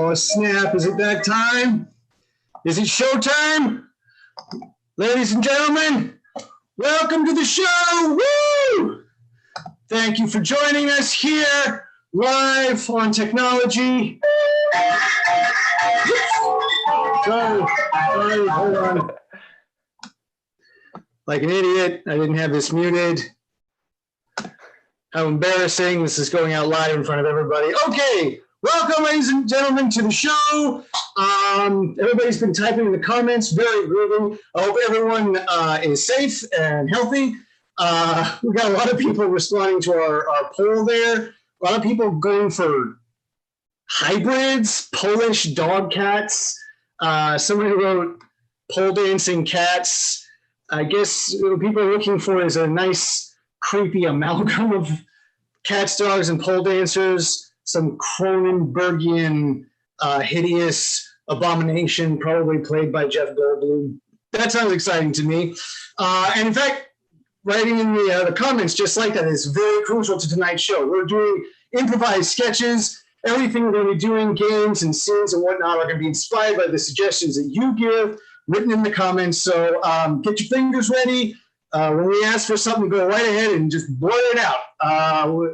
Oh, snap. Is it that time? Is it showtime? Ladies and gentlemen, welcome to the show. Woo! Thank you for joining us here live on technology. Sorry, hold on. Like an idiot, I didn't have this muted. How embarrassing. This is going out live in front of everybody. Okay, welcome, ladies and gentlemen, to the show. Everybody's been typing in the comments, very groovy. I hope everyone is safe and healthy. We've got a lot of people responding to our poll there. A lot of people going for hybrids, Polish dog cats. Somebody wrote pole dancing cats. I guess what people are looking for is a nice, creepy amalgam of cats, dogs, and pole dancers. Some Cronenbergian, hideous abomination, probably played by Jeff Goldblum. That sounds exciting to me. And in fact, writing in the comments just like that is very crucial to tonight's show. We're doing improvised sketches. Everything we're going to be doing, games and scenes and whatnot, are going to be inspired by the suggestions that you give, written in the comments. So get your fingers ready. When we ask for something, go right ahead and just blurt it out.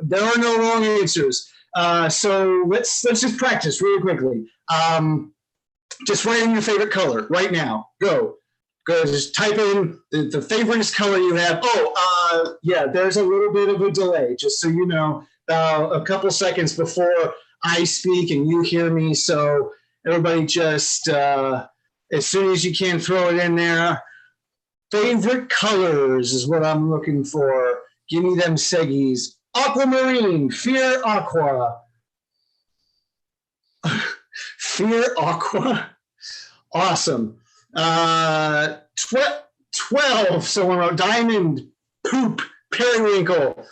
There are no wrong answers. So let's just practice really quickly. Just write in your favorite color right now. Go. Just type in the favorite color you have. Oh, yeah, there's a little bit of a delay, just so you know, a couple seconds before I speak and you hear me. So everybody just, as soon as you can, throw it in there. Favorite colors is what I'm looking for. Give me them seggies. Aquamarine, Fear Aqua. Fear Aqua. Awesome. 12, someone wrote Diamond, Poop, Periwinkle.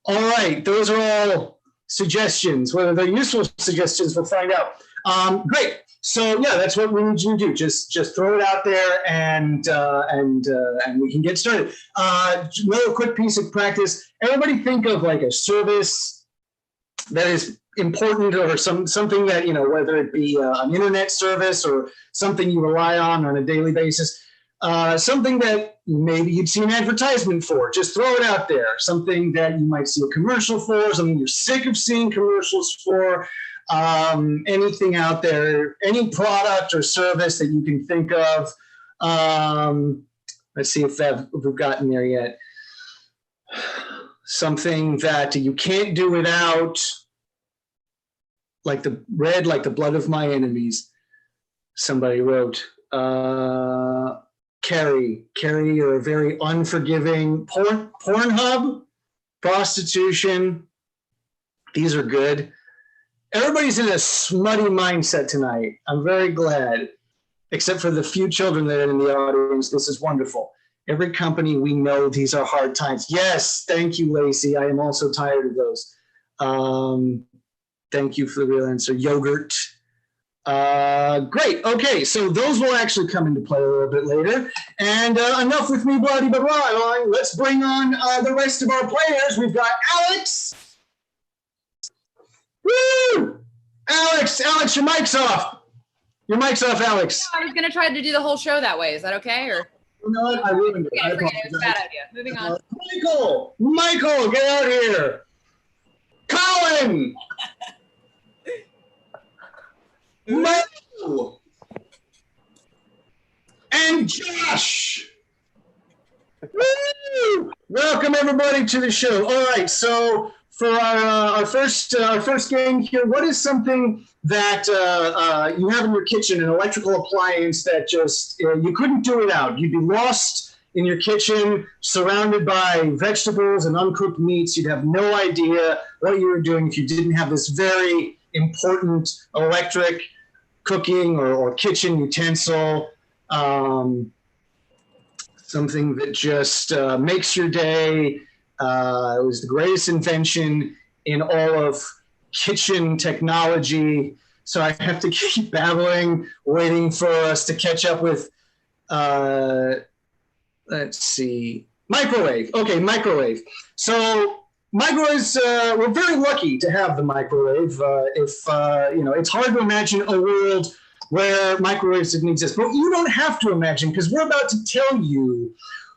All right, those are all suggestions. Whether they're useful suggestions, we'll find out. Great. So yeah, that's what we need you to do. Just throw it out there, and we can get started. Another quick piece of practice. Everybody think of like a service that is important, or something that, you know, whether it be an internet service or something you rely on a daily basis. Something that maybe you'd see an advertisement for. Just throw it out there. Something that you might see a commercial for. Something you're sick of seeing commercials for. Anything out there, any product or service that you can think of. Let's see if we've gotten there yet. Something that you can't do without, like the blood of my enemies. Somebody wrote, Carrie, or a very unforgiving Pornhub, prostitution. These are good. Everybody's in a smutty mindset tonight. I'm very glad, except for the few children that are in the audience. This is wonderful. Every company, we know these are hard times. Yes, thank you, Lacey. I am also tired of those. Thank you for the real answer. Yogurt. Great. Okay, so those will actually come into play a little bit later. And enough with me, blah, blah, blah. Let's bring on the rest of our players. We've got Alex. Woo! Alex, your mic's off. Your mic's off, Alex. I was going to try to do the whole show that way. Is that okay? Or you know what? I ruined it. Forget it. It was a bad idea. Moving on. Michael, get out here. Colin. Michael. And Josh. Woo! Welcome everybody to the show. All right, so for our first game here, what is something that you have in your kitchen, an electrical appliance that just you couldn't do without? You'd be lost in your kitchen, surrounded by vegetables and uncooked meats. You'd have no idea what you were doing if you didn't have this very important electric cooking or kitchen utensil. Something that just makes your day. It was the greatest invention in all of kitchen technology. So I have to keep babbling, waiting for us to catch up with, let's see, microwave. Okay, microwave. So microwaves, we're very lucky to have the microwave. It's hard to imagine a world where microwaves didn't exist. But you don't have to imagine, because we're about to tell you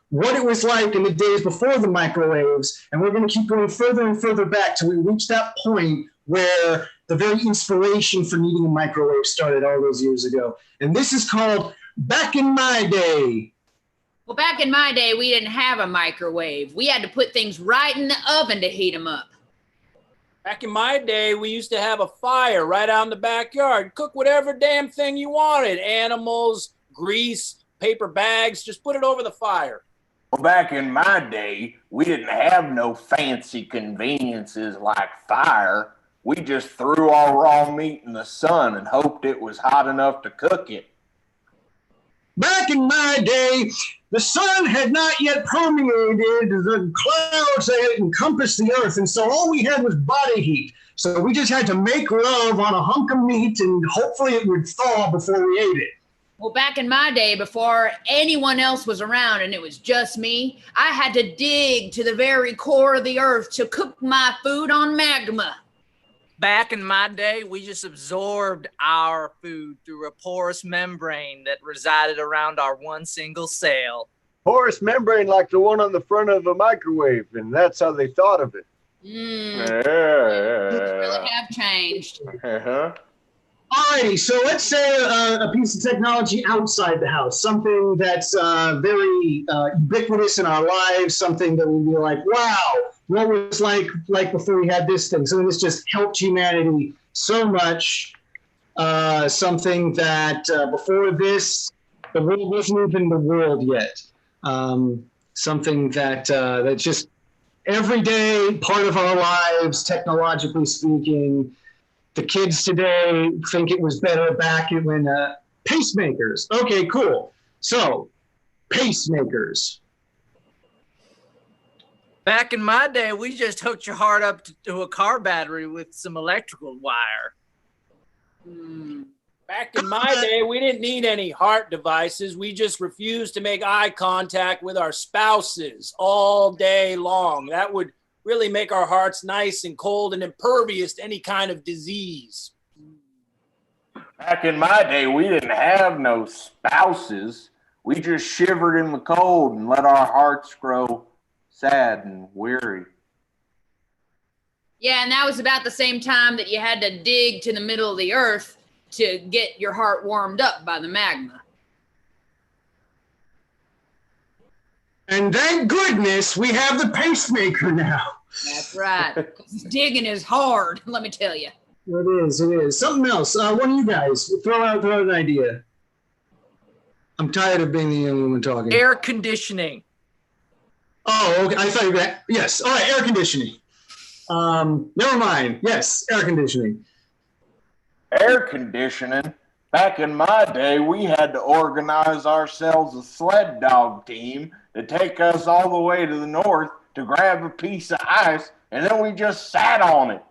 what it was like in the days before the microwaves, and we're going to keep going further and further back till we reach that point where the very inspiration for needing a microwave started all those years ago. And this is called Back in My Day. Well, back in my day, we didn't have a microwave. We had to put things right in the oven to heat them up. Back in my day, we used to have a fire right out in the backyard. Cook whatever damn thing you wanted. Animals, grease, paper bags, just put it over the fire. Well, back in my day, we didn't have no fancy conveniences like fire. We just threw our raw meat in the sun and hoped it was hot enough to cook it. Back in my day, the sun had not yet permeated the clouds that had encompassed the earth, and so all we had was body heat. So we just had to make love on a hunk of meat, and hopefully it would thaw before we ate it. Well, back in my day, before anyone else was around and it was just me, I had to dig to the very core of the earth to cook my food on magma. Back in my day, we just absorbed our food through a porous membrane that resided around our one single cell. Porous membrane like the one on the front of a microwave, and that's how they thought of it. Things really have changed. Uh-huh. Alrighty, so let's say a piece of technology outside the house, something that's very ubiquitous in our lives, something that we'd be like, wow, what was like before we had this thing? Something that's just helped humanity so much. Something that before this, the world wasn't even the world yet. Something that that's just everyday part of our lives, technologically speaking. The kids today think it was better back when pacemakers. Okay, cool. So, pacemakers. Back in my day, we just hooked your heart up to a car battery with some electrical wire. Back in my day, we didn't need any heart devices. We just refused to make eye contact with our spouses all day long. That would really make our hearts nice and cold and impervious to any kind of disease. Back in my day, we didn't have no spouses. We just shivered in the cold and let our hearts grow sad and weary. Yeah, and that was about the same time that you had to dig to the middle of the earth to get your heart warmed up by the magma. And thank goodness we have the pacemaker now. That's right. 'Cause digging is hard, let me tell you. It is. Something else. One of you guys, throw out an idea. I'm tired of being the young woman talking. Air conditioning. Oh, okay. I thought you were, yes. All right, air conditioning. Never mind. Yes, air conditioning. Air conditioning? Back in my day, we had to organize ourselves a sled dog team to take us all the way to the north to grab a piece of ice, and then we just sat on it.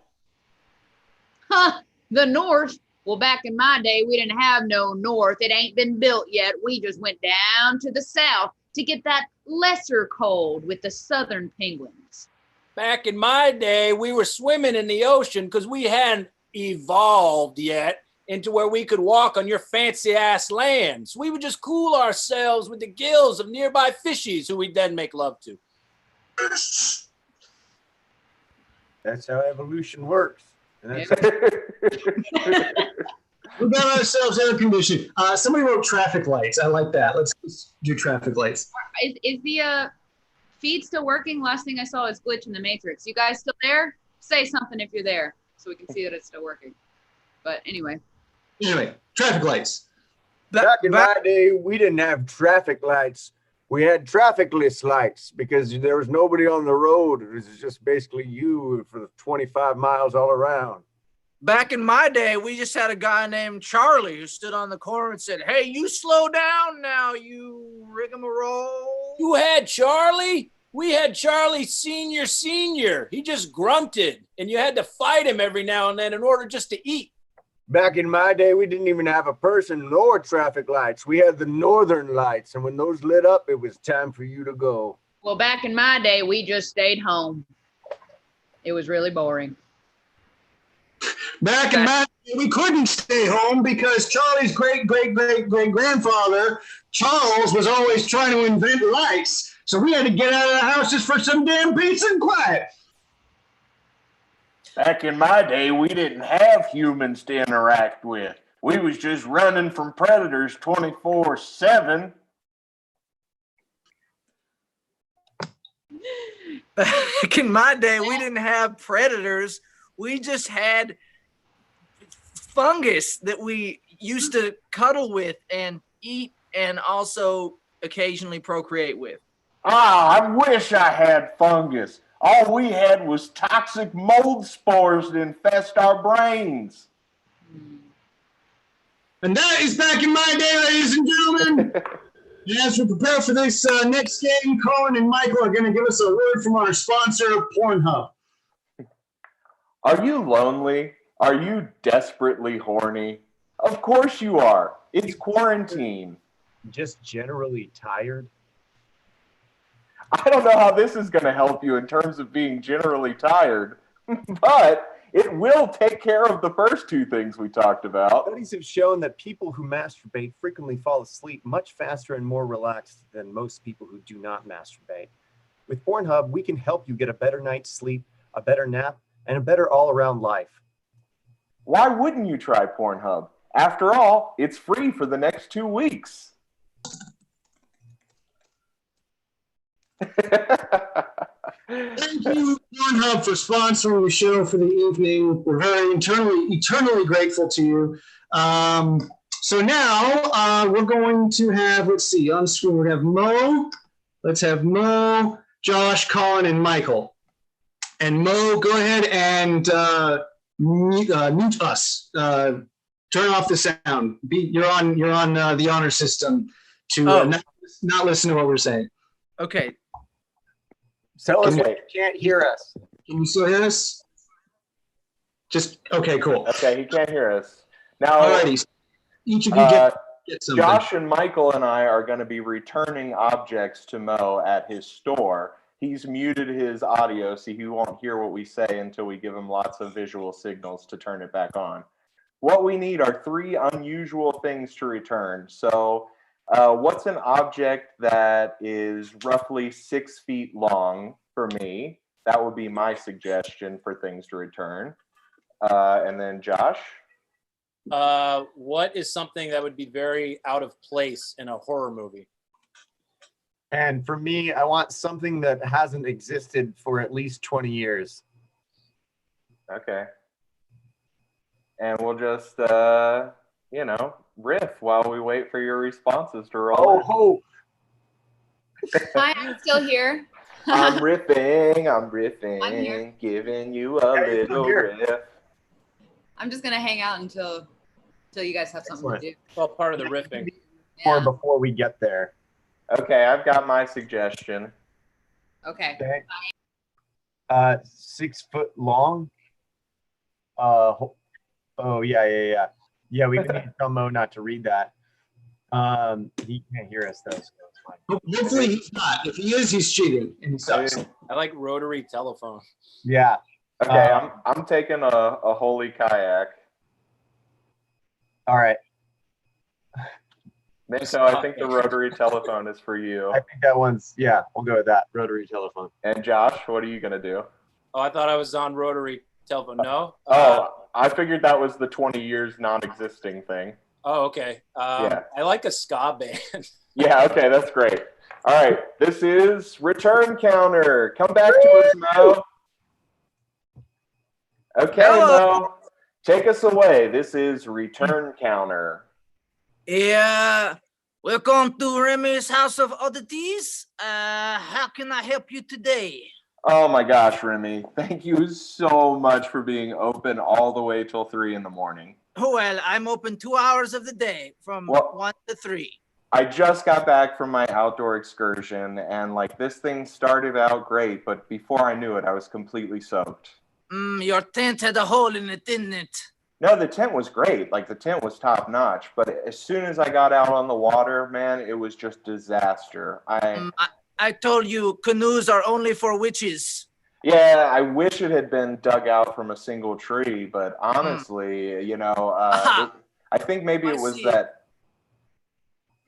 Huh, the north? Well, back in my day, we didn't have no north. It ain't been built yet. We just went down to the south to get that lesser cold with the southern penguins. Back in my day, we were swimming in the ocean because we hadn't evolved yet into where we could walk on your fancy ass lands. We would just cool ourselves with the gills of nearby fishies who we'd then make love to. That's how evolution works. And that's We got ourselves air conditioning. Somebody wrote traffic lights. I like that. Let's do traffic lights. Is the feed still working? Last thing I saw is glitch in the matrix. You guys still there? Say something if you're there so we can see that it's still working. But anyway, traffic lights. Back in my day, we didn't have traffic lights. We had trafficless lights because there was nobody on the road. It was just basically you for the 25 miles all around. Back in my day, we just had a guy named Charlie who stood on the corner and said, "Hey, you slow down now, you rigmarole." You had Charlie? We had Charlie Senior. He just grunted, and you had to fight him every now and then in order just to eat. Back in my day, we didn't even have a person nor traffic lights. We had the northern lights, and when those lit up, it was time for you to go. well, back in my day, we just stayed home. It was really boring. Back in my day, we couldn't stay home because Charlie's great-great-great-great-grandfather, Charles, was always trying to invent lights. So we had to get out of the house just for some damn peace and quiet. Back in my day, we didn't have humans to interact with. We was just running from predators 24/7. Back in my day, we didn't have predators. We just had fungus that we used to cuddle with and eat and also occasionally procreate with. Ah, I wish I had fungus. All we had was toxic mold spores that infest our brains. And that is back in my day, ladies and gentlemen. And as we prepare for this next game, Colin and Michael are going to give us a word from our sponsor, Pornhub. Are you lonely? Are you desperately horny? Of course you are. It's quarantine. Just generally tired. I don't know how this is going to help you in terms of being generally tired, but it will take care of the first two things we talked about. Studies have shown that people who masturbate frequently fall asleep much faster and more relaxed than most people who do not masturbate. With Pornhub, we can help you get a better night's sleep, a better nap, and a better all-around life. Why wouldn't you try Pornhub? After all, it's free for the next 2 weeks. Thank you, Pornhub, for sponsoring the show for the evening. We're very eternally grateful to you. So now we're going to have, let's see, on screen we have Mo. Let's have Mo, Josh, Colin, and Michael. And Mo, go ahead and mute us. Turn off the sound. You're on the honor system to not listen to what we're saying. Okay. Tell us when you can't hear us. Can you still hear us? Okay, cool. Okay, he can't hear us. Now, alrighty. Each of you get something. Josh and Michael and I are going to be returning objects to Mo at his store. He's muted his audio, so he won't hear what we say until we give him lots of visual signals to turn it back on. What we need are 3 unusual things to return. So, what's an object that is roughly 6 feet long for me? That would be my suggestion for things to return. And then Josh? What is something that would be very out of place in a horror movie? And for me, I want something that hasn't existed for at least 20 years. Okay. And we'll just, riff while we wait for your responses to roll. Oh, Hi, I'm still here. I'm riffing, I'm here. giving you a little riff. I'm just gonna hang out until you guys have something to do. Well, part of the riffing. or Yeah. before we get there. Okay, I've got my suggestion. Okay. Okay. 6 foot long. Yeah. Yeah, we need to tell Mo not to read that. He can't hear us though, so it's fine. Hopefully he's not. If he is, he's cheating and he sucks. I like rotary telephone. Yeah. Okay, I'm taking a holy kayak. All right. So I think the rotary telephone is for you. I think that one's, yeah, we'll go with that. Rotary telephone. And Josh, what are you going to do? Oh, I thought I was on rotary telephone. No? I figured that was the 20 years non-existing thing. Oh, okay. Yeah. I like a ska band. Yeah, okay, that's great. All right, this is Return Counter. Come back to us, Mo. Okay, Hello. Mo. Take us away. This is Return Counter. Yeah. Welcome to Remy's House of Oddities. How can I help you today? Oh my gosh, Remy. Thank you so much for being open all the way till 3 in the morning. Well, I'm open 2 hours of the day from 1 to 3. I just got back from my outdoor excursion and this thing started out great, but before I knew it, I was completely soaked. Your tent had a hole in it, didn't it? No, the tent was great. The tent was top notch, but as soon as I got out on the water, man, it was just disaster. I told you canoes are only for witches. Yeah, I wish it had been dug out from a single tree, but honestly, I think maybe I it was see. that.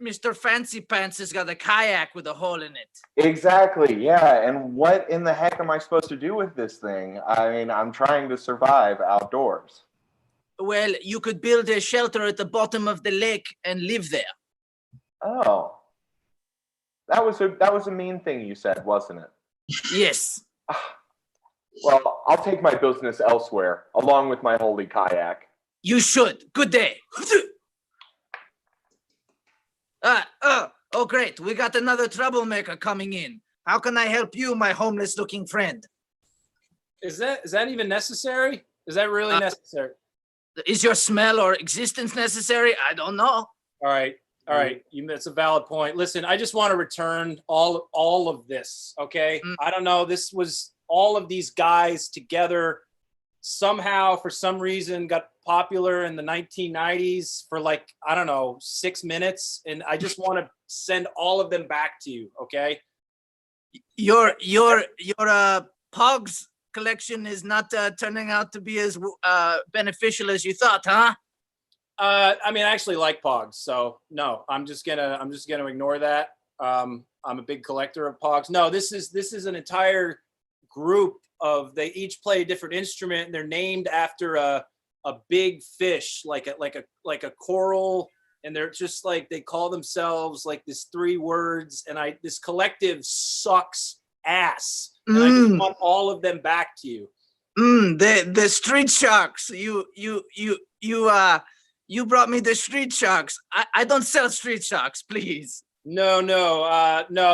Mr. Fancy Pants has got a kayak with a hole in it. Exactly, yeah. And what in the heck am I supposed to do with this thing? I mean, I'm trying to survive outdoors. Well, you could build a shelter at the bottom of the lake and live there. Oh, that was a mean thing you said, wasn't it? Yes. Well, I'll take my business elsewhere, along with my holy kayak. You should. Good day. Oh, great. We got another troublemaker coming in. How can I help you, my homeless-looking friend? Is that even necessary? Is that really necessary? Is your smell or existence necessary? I don't know. All right. That's a valid point. Listen, I just want to return all of this. Okay. I don't know. This was all of these guys together somehow, for some reason, got popular in the 1990s for like, I don't know, 6 minutes. And I just want to send all of them back to you. Okay. Your Pogs collection is not turning out to be as beneficial as you thought, huh? I mean, I actually like Pogs, so no, I'm just gonna ignore that. I'm a big collector of Pogs. No, this is an entire group of, they each play a different instrument, and they're named after a big fish, like a coral, and they're just like, they call themselves like this 3 words, and this collective sucks ass, and I just want all of them back to you. The street sharks. You brought me the street sharks. I don't sell street sharks, please. No.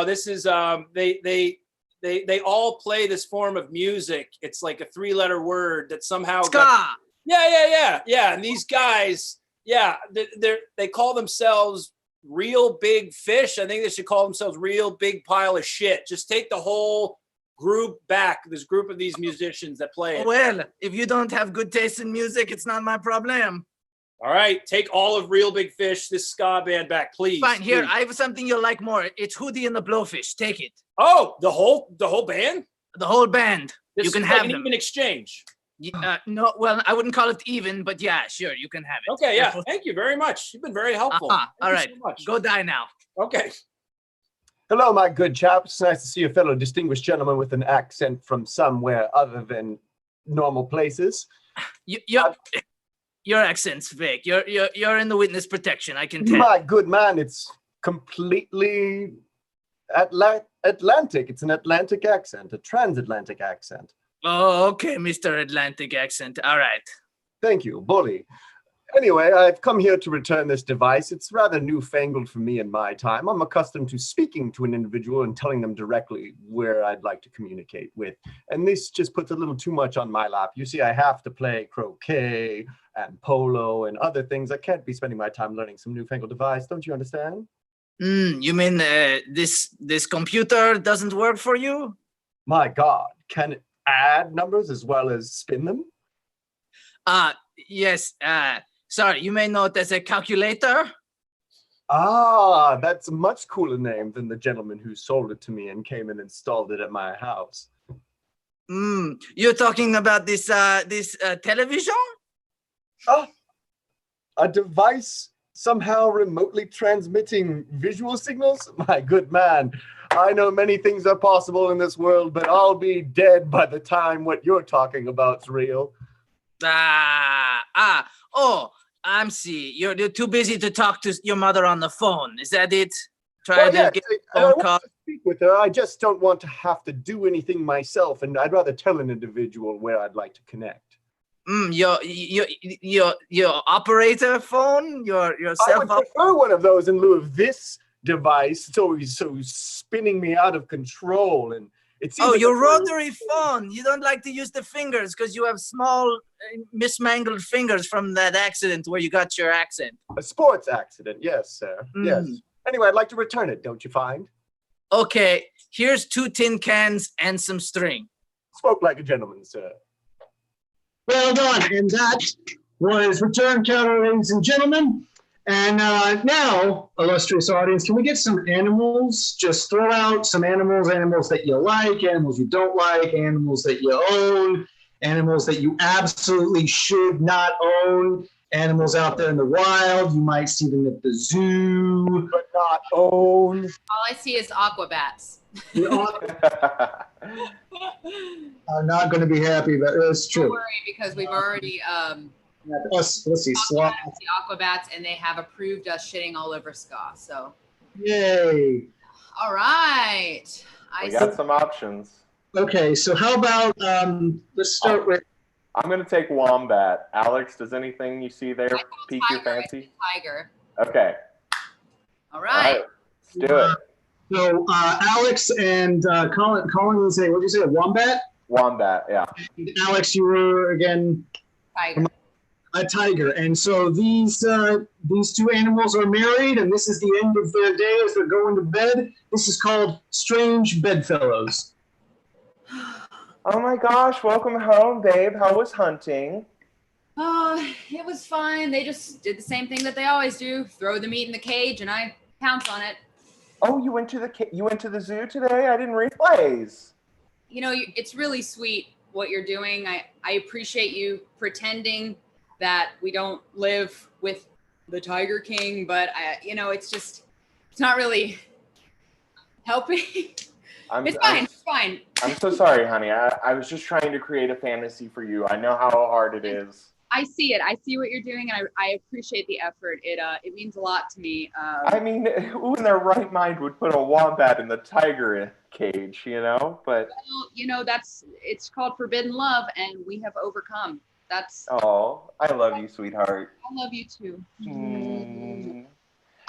This is they all play this form of music. It's like a 3-letter word that somehow ska. Yeah. And these guys, they call themselves Real Big Fish. I think they should call themselves Real Big Pile of Shit. Just take the whole group back. This group of these musicians that play it. Well, if you don't have good taste in music, it's not my problem. All right, take all of Real Big Fish, this ska band, back, please. Fine, here, please. I have something you'll like more. It's Hootie and the Blowfish. Take it. Oh, the whole band? The whole band. This you can is have like an them. even exchange. No, well, I wouldn't call it even, but yeah, sure, you can have it. Okay, yeah, thank you very much. You've been very helpful. All right, so go die now. Okay. Hello, my good chaps. Nice to see a fellow distinguished gentleman with an accent from somewhere other than normal places. Your accent's fake. You're in the witness protection. I can tell. My good man, it's completely Atlantic. It's an Atlantic accent, a transatlantic accent. Oh, okay, Mr. Atlantic accent. All right. Thank you, bully. Anyway, I've come here to return this device. It's rather newfangled for me in my time. I'm accustomed to speaking to an individual and telling them directly where I'd like to communicate with. And this just puts a little too much on my lap. You see, I have to play croquet and polo and other things. I can't be spending my time learning some newfangled device. Don't you understand? You mean this computer doesn't work for you? My God, can it add numbers as well as spin them? Yes. Sorry, you may know it as a calculator. Ah, that's a much cooler name than the gentleman who sold it to me and came and installed it at my house. You're talking about this television? Oh, a device somehow remotely transmitting visual signals? My good man, I know many things are possible in this world, but I'll be dead by the time what you're talking about's real. I'm see. You're too busy to talk to your mother on the phone. Is that it? I want to speak with her. I just don't want to have to do anything myself, and I'd rather tell an individual where I'd like to connect. Your operator phone? Your I would prefer one of those in lieu of this device. It's always so spinning me out of control, and it's your rotary phone. You don't like to use the fingers because you have small, mismangled fingers from that accident where you got your accent. A sports accident, yes, sir. Yes. Anyway, I'd like to return it, don't you find? Okay, here's 2 tin cans and some string. Spoke like a gentleman, sir. Well done. And that was Return Counter, ladies and gentlemen. And now, illustrious audience, can we get some animals? Just throw out some animals, animals that you like, animals you don't like, animals that you own, animals that you absolutely should not own, animals out there in the wild. You might see them at the zoo. But not own. All I see is aquabats. Are not going to be happy, but it's Don't true. worry, because we've already Let's see, sloth. the aquabats, and they have approved us shitting all over Ska. So, Yay. all right. We got some options. Okay, so how about let's start with. I'm going to take wombat. Alex, does anything you see there pique your fancy? Tiger. Okay. All right. Let's do it. So Alex and Colin was saying, what did you say, a wombat? Wombat, yeah. And Alex, you were again Tiger. a tiger. And so these two animals are married, and this is the end of their day as they're going to bed. This is called Strange Bedfellows. Oh my gosh, welcome home, babe. How was hunting? Oh, it was fine. They just did the same thing that they always do: throw the meat in the cage, and I pounce on it. Oh, you went to the zoo today? I didn't realize. You know, it's really sweet what you're doing. I appreciate you pretending that we don't live with the Tiger King, but it's not really helping. It's fine. I'm so sorry, honey. I was just trying to create a fantasy for you. I know how hard it is. I see it. I see what you're doing, and I appreciate the effort. It means a lot to me. I mean, who in their right mind would put a wombat in the tiger cage, But well, it's called forbidden love, and we have overcome. That's. Oh, I love you, sweetheart. I love you too. Mm.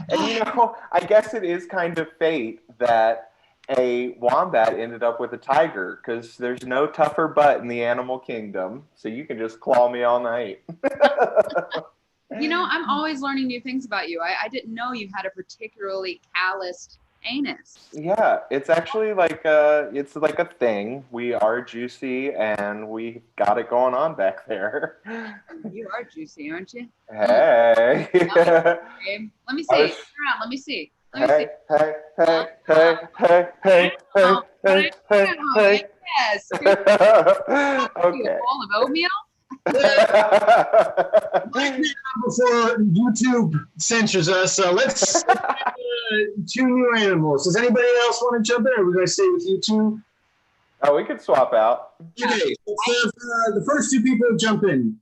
And I guess it is kind of fate that a wombat ended up with a tiger, because there's no tougher butt in the animal kingdom, so you can just claw me all night. I'm always learning new things about you. I didn't know you had a particularly calloused anus. Yeah, it's actually like a thing. We are juicy, and we got it going on back there. You are juicy, aren't you? Hey. Let me see. Turn around. Let me see. Hey. Yes. Okay. A bowl of oatmeal. Before YouTube censors us, let's two new animals. Does anybody else want to jump in, or are we going to stay with you two? Oh, we could swap out. Okay, let's have the first two people jump in.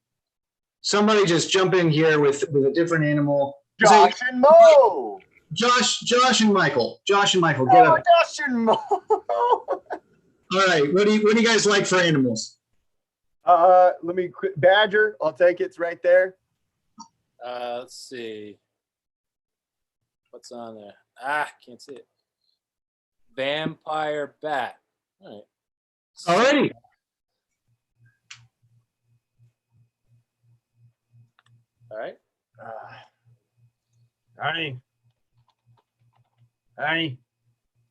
Somebody just jump in here with a different animal. Josh and Mo. Josh and Michael. Josh and Michael, get up. Josh and Mo. All right, what do you guys like for animals? Let me quit. Badger, I'll take it. It's right there. Let's see. What's on there? Can't see it. Vampire bat. All right. Alrighty. All right. Honey.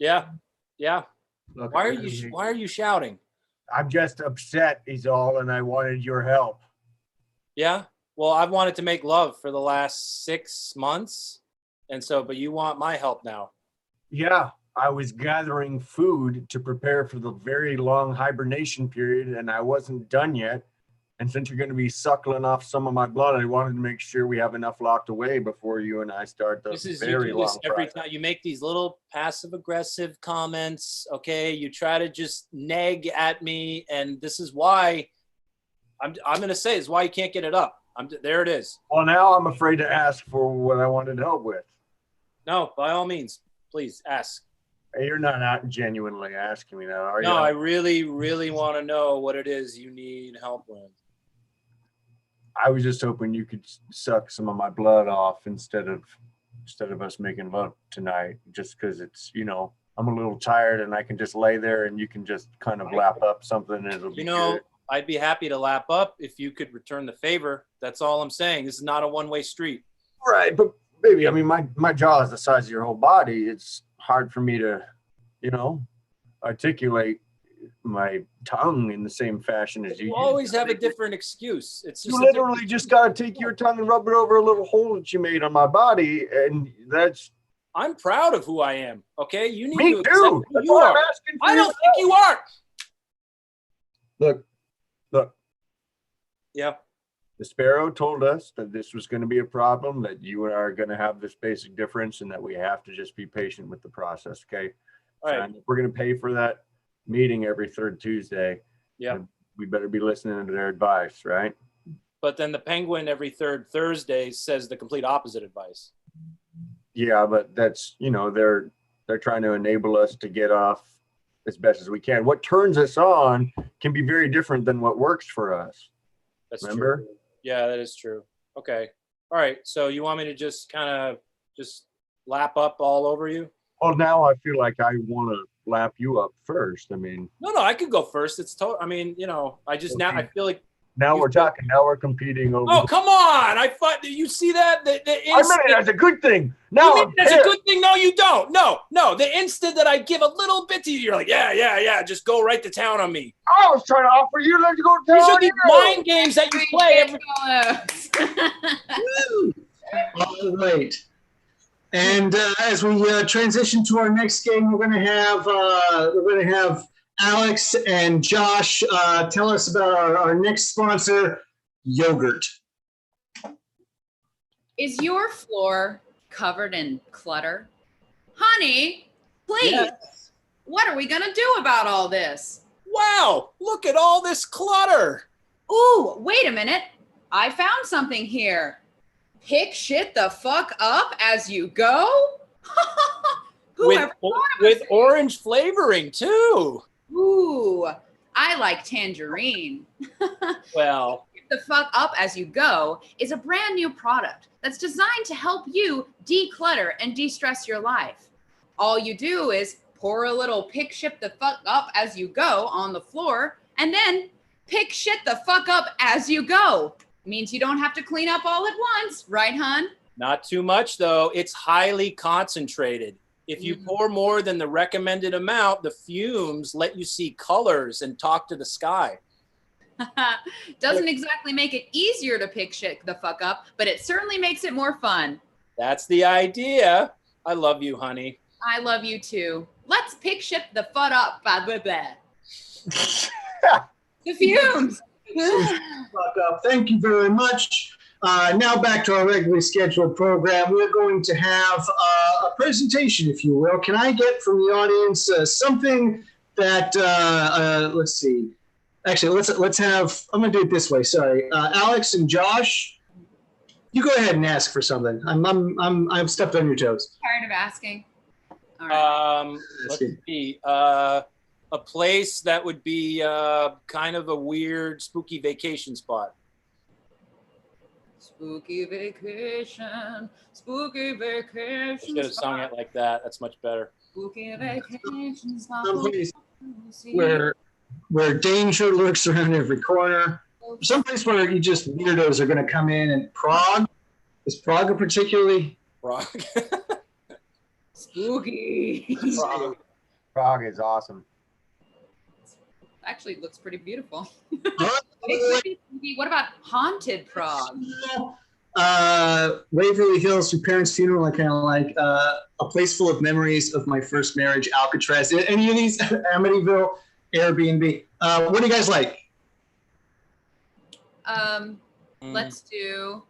Yeah. Okay. Why are you shouting? I'm just upset is all, and I wanted your help. Yeah. Well, I've wanted to make love for the last 6 months. And so, but you want my help now. Yeah, I was gathering food to prepare for the very long hibernation period, and I wasn't done yet. And since you're going to be suckling off some of my blood, I wanted to make sure we have enough locked away before you and I start the very long every process. time you make these little passive aggressive comments. Okay, you try to just nag at me, and this is why I'm going to say is why you can't get it up. There it is. Well, now I'm afraid to ask for what I wanted help with. No, by all means, please ask. Hey, you're not genuinely asking me that, are you? No, I really, really want to know what it is you need help with. I was just hoping you could suck some of my blood off instead of us making love tonight, just because it's, I'm a little tired and I can just lay there and you can just kind of lap up something and it'll be good. I'd be happy to lap up if you could return the favor. That's all I'm saying. This is not a one-way street. Right, but baby, I mean, my jaw is the size of your whole body. It's hard for me to, articulate my tongue in the same fashion as you. You always have a different excuse. It's just You literally just got to take your tongue and rub it over a little hole that you made on my body, and that's. I'm proud of who I am. Okay, you need Me to accept too. who you are. I don't think you are. Look. Yeah. The Sparrow told us that this was going to be a problem, that you and I are going to have this basic difference, and that we have to just be patient with the process. Okay. All right. And if we're going to pay for that meeting every third Tuesday, Yeah. we better be listening to their advice, right? But then the Penguin every third Thursday says the complete opposite advice. Yeah, but that's, they're trying to enable us to get off as best as we can. What turns us on can be very different than what works for us. That's Remember? true. Yeah, that is true. Okay. All right. So you want me to just kind of just lap up all over you? Well, now I feel like I want to lap you up first. I mean, No, I could go first. It's total. I mean, I just now I feel like. Now we're talking. Now we're competing over. Oh, come on! You see that? I meant it as a good thing. Now you mean that's a good thing? No, you don't. No. The instant that I give a little bit to you, you're like, yeah, just go right to town on me. I was trying to offer you, let's go These town. are the mind games that you play. All right. And as we transition to our next game, we're going to have Alex and Josh tell us about our next sponsor, yogurt. Is your floor covered in clutter? Honey, please. Yes. What are we going to do about all this? Wow, look at all this clutter. Ooh, wait a minute. I found something here. Pick shit the fuck up as you go? with orange flavoring too. Ooh, I like tangerine. Well, The fuck up as you go is a brand new product that's designed to help you declutter and de-stress your life. All you do is pour a little pick shit the fuck up as you go on the floor, and then pick shit the fuck up as you go. Means you don't have to clean up all at once, right, hun? not too much though. It's highly concentrated. If you pour more than the recommended amount, the fumes let you see colors and talk to the sky. Doesn't exactly make it easier to pick shit the fuck up, but it certainly makes it more fun. That's the idea. I love you, honey. I love you too. Let's pick shit the fuck up. Blah, blah, blah. The fumes. Fuck up. Thank you very much. Now back to our regularly scheduled program. We're going to have a presentation, if you will. Can I get from the audience something that, let's see. Actually, let's have, I'm going to do it this way. Sorry. Alex and Josh, you go ahead and ask for something. I'm stepped on your toes. Tired of asking. All right. Let's see. A place that would be kind of a weird, spooky vacation spot. Spooky vacation, spooky vacation. Should have sung it like that. That's much better. Spooky vacation. Someplace where danger lurks around every corner. Someplace where you just weirdos are going to come in. And Prague? Is Prague a particularly? Prague. Spooky. Prague is awesome. Actually, it looks pretty beautiful. Huh? What about haunted Prague? Waverly Hills, your parents' funeral, I kind of like. A place full of memories of my first marriage, Alcatraz. Any of these? Amityville, Airbnb. What do you guys like? Let's do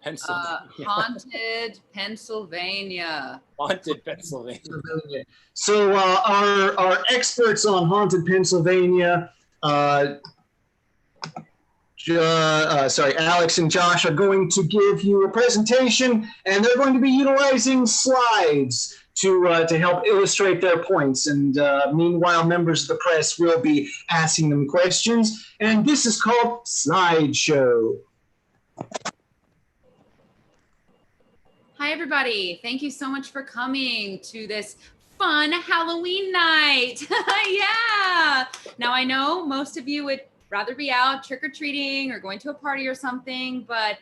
Pennsylvania. haunted Pennsylvania. Haunted Pennsylvania. So our experts on haunted Pennsylvania, Alex and Josh are going to give you a presentation, and they're going to be utilizing slides to help illustrate their points. And meanwhile, members of the press will be asking them questions. And this is called Slideshow. Hi, everybody. Thank you so much for coming to this fun Halloween night. Yeah. Now, I know most of you would rather be out trick-or-treating or going to a party or something, but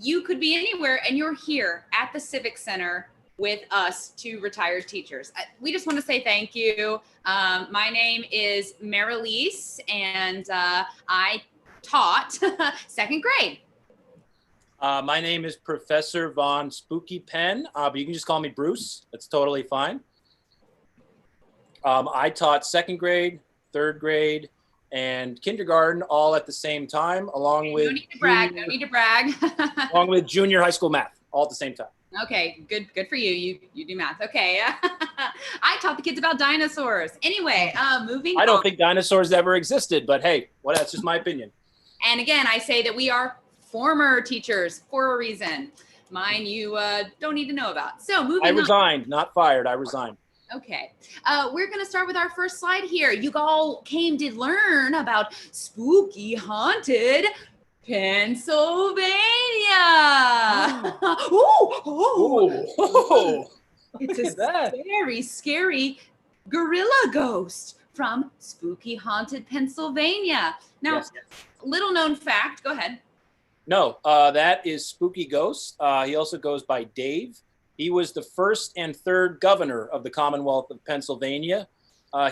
you could be anywhere, and you're here at the Civic Center with us two retired teachers. We just want to say thank you. My name is Marilise, and I taught second grade. My name is Professor Von Spooky Pen, but you can just call me Bruce. That's totally fine. I taught second grade, third grade, and kindergarten all at the same time, along with no need to brag. No need to brag. along with junior high school math, all at the same time. Okay, good for you. You do math. Okay. I taught the kids about dinosaurs. Anyway, moving on. I don't think dinosaurs ever existed, but hey, well, that's just my opinion. And again, I say that we are former teachers for a reason. Mine you don't need to know about. So moving on. I resigned, not fired. I resigned. Okay, we're going to start with our first slide here. You all came to learn about spooky, haunted Pennsylvania. It's a very scary gorilla ghost from spooky, haunted Pennsylvania. Now, Yes. little known fact, go ahead. No, that is Spooky Ghost. He also goes by Dave. He was the first and third governor of the Commonwealth of Pennsylvania.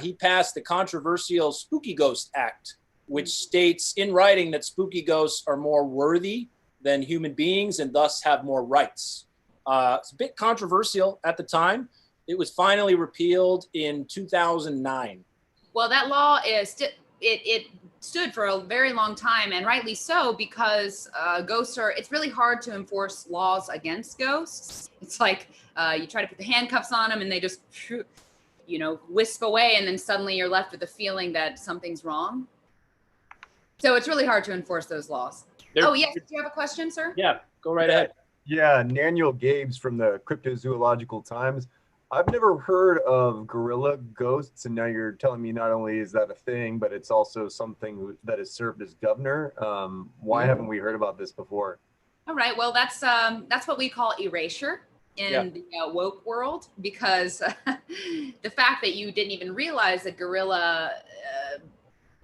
He passed the controversial Spooky Ghost Act, which states in writing that spooky ghosts are more worthy than human beings and thus have more rights. It's a bit controversial at the time. It was finally repealed in 2009. Well, that law is it stood for a very long time, and rightly so, because ghosts are, it's really hard to enforce laws against ghosts. It's like you try to put the handcuffs on them and they just, whisk away, and then suddenly you're left with the feeling that something's wrong. So it's really hard to enforce those laws. Oh, yes. Do you have a question, sir? Yeah, go right ahead. Yeah, Daniel Gabes from the Cryptozoological Times. I've never heard of gorilla ghosts, and now you're telling me not only is that a thing, but it's also something that has served as governor. Why haven't we heard about this before? All right. Well, that's what we call erasure in the woke world, because the fact that you didn't even realize that gorilla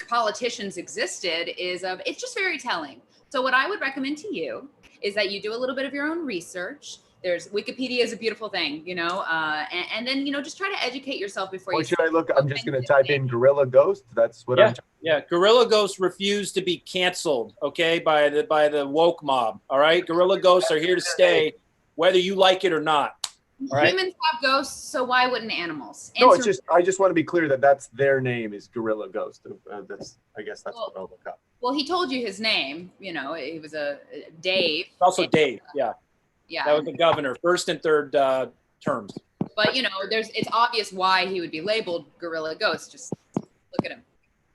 politicians existed it's just very telling. So what I would recommend to you is that you do a little bit of your own research. There's Wikipedia is a beautiful thing, and then, just try to educate yourself before What should I look? I'm just going to type in gorilla ghost. That's what I'm. Yeah, gorilla ghosts refuse to be canceled, okay, by the woke mob. All right, gorilla ghosts are here to stay, whether you like it or not. All right? Humans have ghosts, so why wouldn't animals? No, it's just I just want to be clear that that's their name is gorilla ghost. I guess that's what I'll look up. Well, he told you his name. He was a Dave. Also Dave. Yeah. Yeah. That was the governor, first and third terms. But it's obvious why he would be labeled gorilla ghost. Just look at him.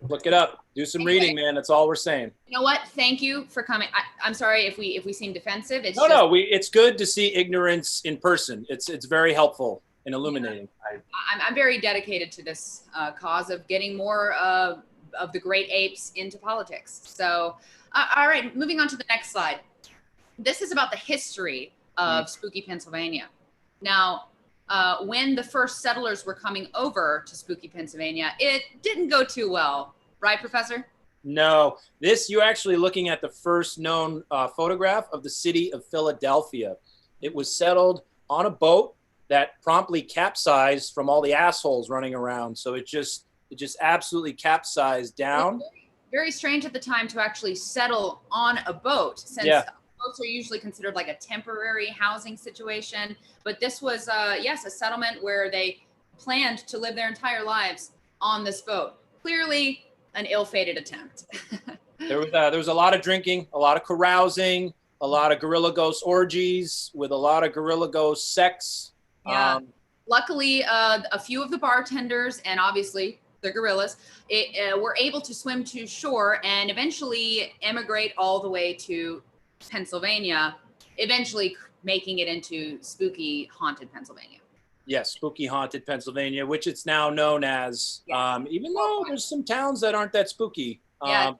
Look it up. Do some reading, man. That's all we're saying. You know what? Thank you for coming. I'm sorry if we seem defensive. It's good to see ignorance in person. It's very helpful and illuminating. I'm very dedicated to this cause of getting more of the great apes into politics. So, all right, moving on to the next slide. This is about the history of spooky Pennsylvania. Now, when the first settlers were coming over to spooky Pennsylvania, it didn't go too well, right, Professor? No, you're actually looking at the first known photograph of the city of Philadelphia. It was settled on a boat that promptly capsized from all the assholes running around. So it just absolutely capsized down. Very strange at the time to actually settle on a boat, since boats are usually considered like a temporary housing situation. But this was, a settlement where they planned to live their entire lives on this boat. Clearly an ill-fated attempt. There was a lot of drinking, a lot of carousing, a lot of gorilla ghost orgies with a lot of gorilla ghost sex. Yeah. Luckily, a few of the bartenders and obviously the gorillas were able to swim to shore and eventually emigrate all the way to Pennsylvania, eventually making it into spooky, haunted Pennsylvania. Yes, spooky, haunted Pennsylvania, which it's now known as, even though there's some towns that aren't that spooky. Yeah,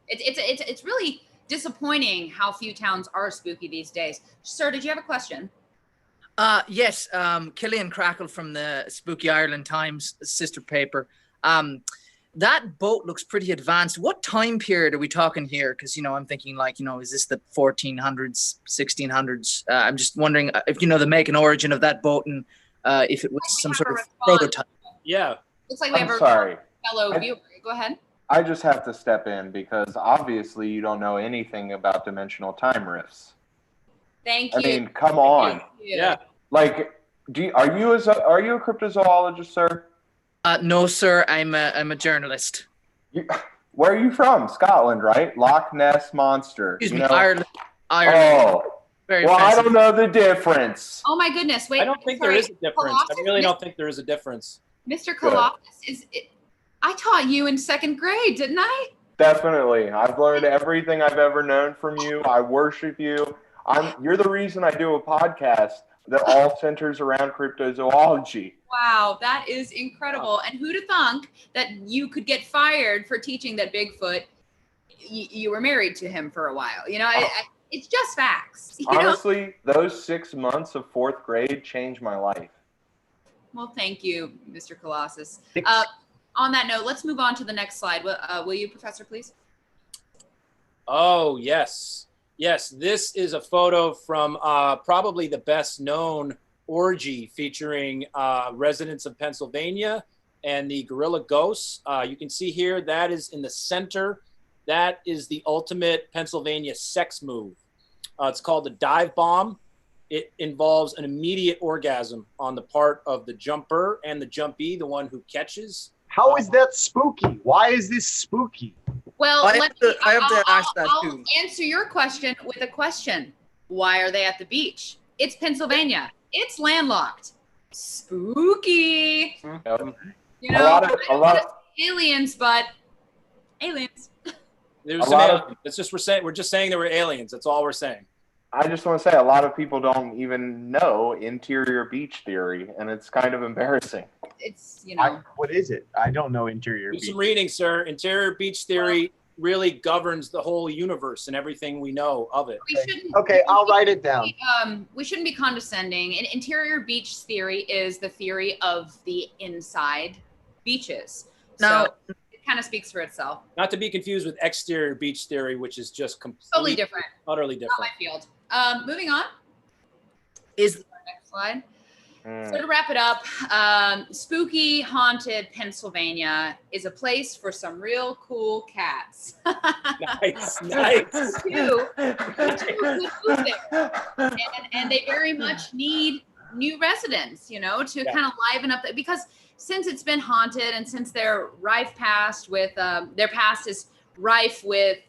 it's really disappointing how few towns are spooky these days. Sir, did you have a question? Yes, Killian Crackle from the Spooky Ireland Times sister paper. that boat looks pretty advanced. What time period are we talking here? Because, I'm thinking like, is this the 1400s, 1600s? I'm just wondering if you know the make and origin of that boat and if it was some sort of prototype. Yeah. Looks like we have I'm a sorry. fellow viewer. Go ahead. I just have to step in because obviously you don't know anything about dimensional time rifts. Thank you. I mean, come on. Yeah. Like, are you a cryptozoologist, sir? No, sir. I'm a journalist. Where are you from? Scotland, right? Loch Ness Monster. Excuse me, Ireland. Oh, Very well, fancy. I don't know the difference. Oh my goodness! Wait, I don't think there is a difference. I really don't think there is a difference. Mr. Colossus, I taught you in 2nd grade, didn't I? Definitely. I've learned everything I've ever known from you. I worship you. You're the reason I do a podcast that all centers around cryptozoology. Wow, that is incredible. And who'd have thunk that you could get fired for teaching that Bigfoot, you were married to him for a while? It's just facts. Honestly, those 6 months of 4th grade changed my life. Well, thank you, Mr. Colossus. On that note, let's move on to the next slide. Will you, Professor, please? Oh, yes. Yes, this is a photo from probably the best known orgy featuring residents of Pennsylvania and the gorilla ghosts. You can see here, that is in the center. That is the ultimate Pennsylvania sex move. It's called the dive bomb. It involves an immediate orgasm on the part of the jumper and the jumpee, the one who catches. How is that spooky? Why is this spooky? Well, I have to ask that I'll too. answer your question with a question. Why are they at the beach? It's Pennsylvania. It's landlocked. Spooky. A lot. Aliens, but aliens. There's some aliens. It's just we're just saying there were aliens. That's all we're saying. I just want to say a lot of people don't even know interior beach theory, and it's kind of embarrassing. It's, what is it? I don't know interior Do beach. some reading, sir. Interior beach theory really governs the whole universe and everything we know of it. Okay, I'll write it down. We shouldn't be condescending. An interior beach theory is the theory of the inside beaches. Now, so it kind of speaks for itself. Not to be confused with exterior beach theory, which is just completely Totally different. Utterly different. Not my field. Moving on. Is next slide. So to wrap it up, spooky, haunted Pennsylvania is a place for some real cool cats. Nice. Two good food there. And they very much need new residents, to kind of liven up, because since it's been haunted and since their past is rife with,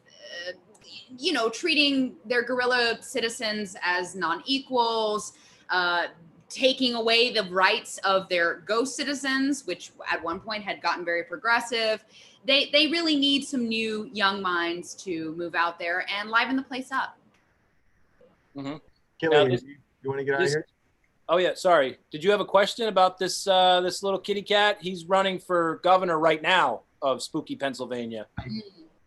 treating their guerrilla citizens as non-equals, taking away the rights of their ghost citizens, which at one point had gotten very progressive. They really need some new young minds to move out there and liven the place up. Mm-hmm. Kelly, you want to get out of here? Oh yeah, sorry. Did you have a question about this this little kitty cat? He's running for governor right now of spooky Pennsylvania.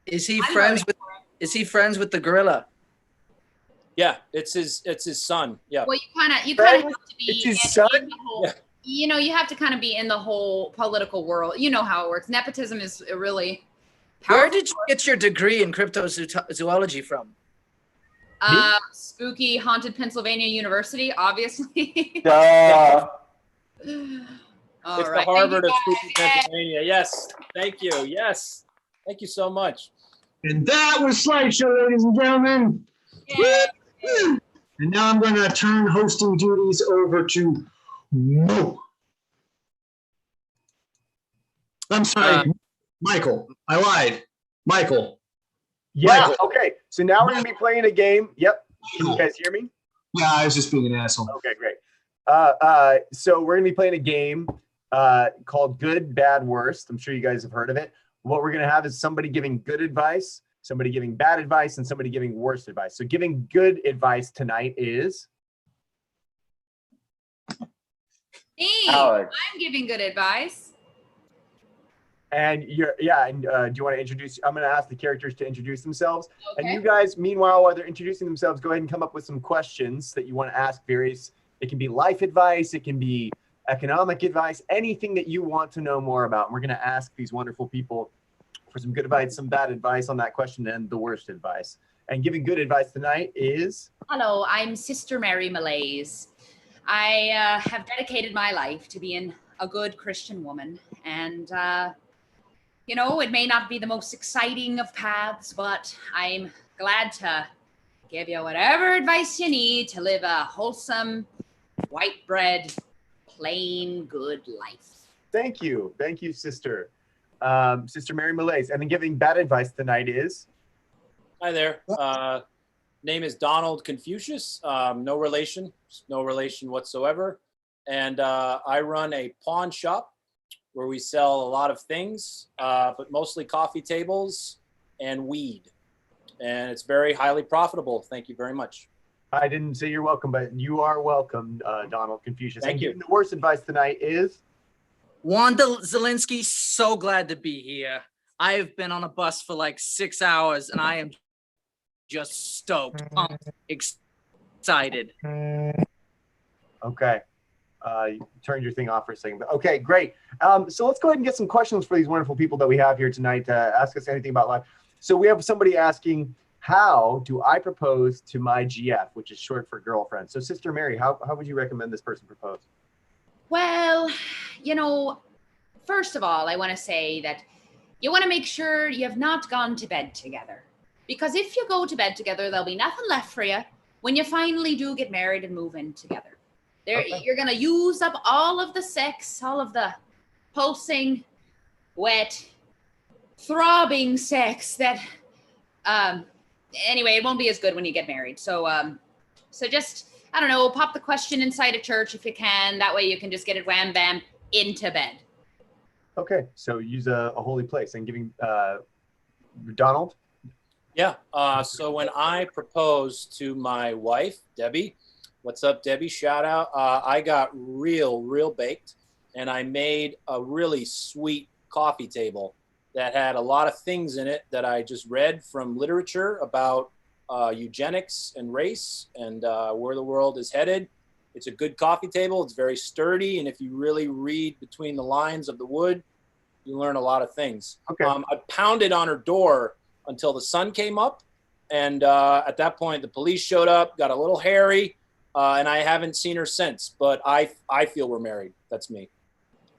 Is he friends with the gorilla? Yeah, it's his son. Yeah. Well, you kind of have to be. It's his son. You have to kind of be in the whole political world. You know how it works. Nepotism is a really powerful. Where did you get your degree in cryptozoology from? Spooky, haunted Pennsylvania University, obviously. Duh. It's the Harvard of spooky Pennsylvania. Yes. Thank you. Yes. Thank you so much. And that was Slideshow, ladies and gentlemen. And now I'm going to turn hosting duties over to Mo. I'm sorry, Michael. I lied. Michael. Yeah, okay. So now we're going to be playing a game. Yep. Can you guys hear me? Yeah, I was just being an asshole. Okay, great. So we're going to be playing a game called Good, Bad, Worst. I'm sure you guys have heard of it. What we're going to have is somebody giving good advice, somebody giving bad advice, and somebody giving worst advice. So giving good advice tonight is... Me. Alex. I'm giving good advice. And do you want to introduce? I'm going to ask the characters to introduce themselves. Okay. And you guys, meanwhile, while they're introducing themselves, go ahead and come up with some questions that you want to ask various. It can be life advice. It can be economic advice, anything that you want to know more about. And we're going to ask these wonderful people for some good advice, some bad advice on that question, and the worst advice. And giving good advice tonight is... Hello, I'm Sister Mary Malaise. I have dedicated my life to being a good Christian woman. And, you know, it may not be the most exciting of paths, but I'm glad to give you whatever advice you need to live a wholesome, white bread, plain good life. Thank you. Thank you, Sister. Sister Mary Malaise. And then giving bad advice tonight is... Hi there. Name is Donald Confucius. No relation whatsoever. And I run a pawn shop where we sell a lot of things, but mostly coffee tables and weed. And it's very highly profitable. Thank you very much. I didn't say you're welcome, but you are welcome, Donald Confucius. Thank you. And the worst advice tonight is... Wanda Zelinsky, so glad to be here. I have been on a bus for like 6 hours, and I am just stoked, pumped, excited. Okay. You turned your thing off for a second. But okay, great. So let's go ahead and get some questions for these wonderful people that we have here tonight to ask us anything about life. So we have somebody asking, how do I propose to my GF, which is short for girlfriend? So Sister Mary, how would you recommend this person propose? Well, you know, first of all, I want to say that you want to make sure you have not gone to bed together. Because if you go to bed together, there'll be nothing left for you when you finally do get married and move in together. Okay. You're going to use up all of the sex, all of the pulsing, wet, throbbing sex that, anyway, it won't be as good when you get married. So just, I don't know, pop the question inside a church if you can. That way you can just get it wham bam into bed. Okay, so use a holy place. And giving Donald? Yeah, so when I proposed to my wife, Debbie, what's up, Debbie? Shout out. I got real baked, and I made a really sweet coffee table that had a lot of things in it that I just read from literature about eugenics and race and where the world is headed. It's a good coffee table. It's very sturdy, and if you really read between the lines of the wood, you learn a lot of things. Okay. I pounded on her door until the sun came up, and at that point the police showed up, got a little hairy, and I haven't seen her since, but I feel we're married. That's me.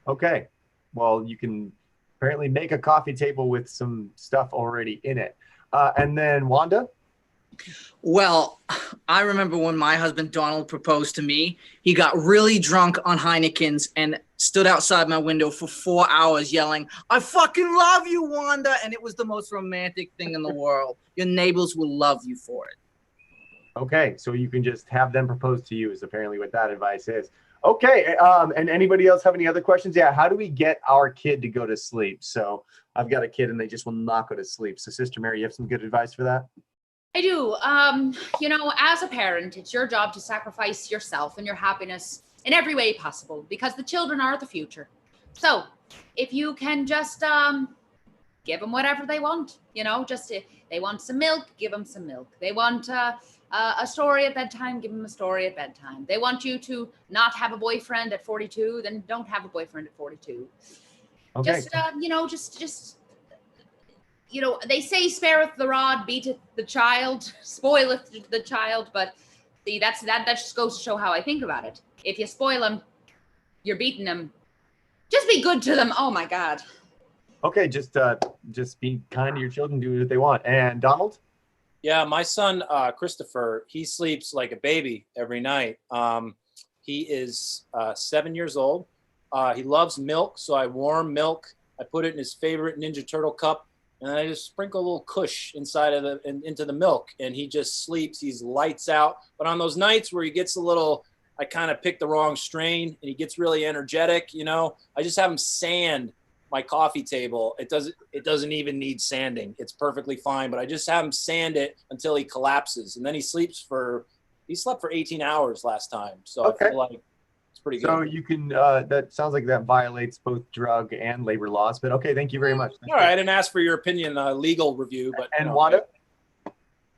Okay, well, you can apparently make a coffee table with some stuff already in it. And then Wanda? Well, I remember when my husband Donald proposed to me. He got really drunk on Heineken's and stood outside my window for 4 hours yelling, "I fucking love you, Wanda!" And it was the most romantic thing in the world. Your neighbors will love you for it. Okay, so you can just have them propose to you is apparently what that advice is. Okay, and anybody else have any other questions? Yeah, how do we get our kid to go to sleep? So I've got a kid and they just will not go to sleep. So Sister Mary, you have some good advice for that? I do. You know, as a parent, it's your job to sacrifice yourself and your happiness in every way possible because the children are the future. So if you can just give them whatever they want, you know, just if they want some milk, give them some milk. They want a story at bedtime, give them a story at bedtime. They want you to not have a boyfriend at 42, then don't have a boyfriend at 42. Okay. Just, you know, just, you know, they say spareth the rod, beateth the child, spoileth the child, but see, that just goes to show how I think about it. If you spoil them, you're beating them. Just be good to them. Oh my God. Okay, just be kind to your children, do what they want. And Donald? Yeah, my son, Christopher, he sleeps like a baby every night. He is 7 years old. He loves milk, so I warm milk. I put it in his favorite Ninja Turtle cup, and I just sprinkle a little Kush inside of into the milk, and he just sleeps. He's lights out. But on those nights where he gets a little, I kind of picked the wrong strain, and he gets really energetic, you know, I just have him sand my coffee table. It doesn't even need sanding. It's perfectly fine, but I just have him sand it until he collapses, and then he slept for 18 hours last time. So okay. I feel like it's pretty good. So you can, that sounds like that violates both drug and labor laws, but okay, thank you very much. All right, I didn't ask for your opinion, legal review, but. And Wanda?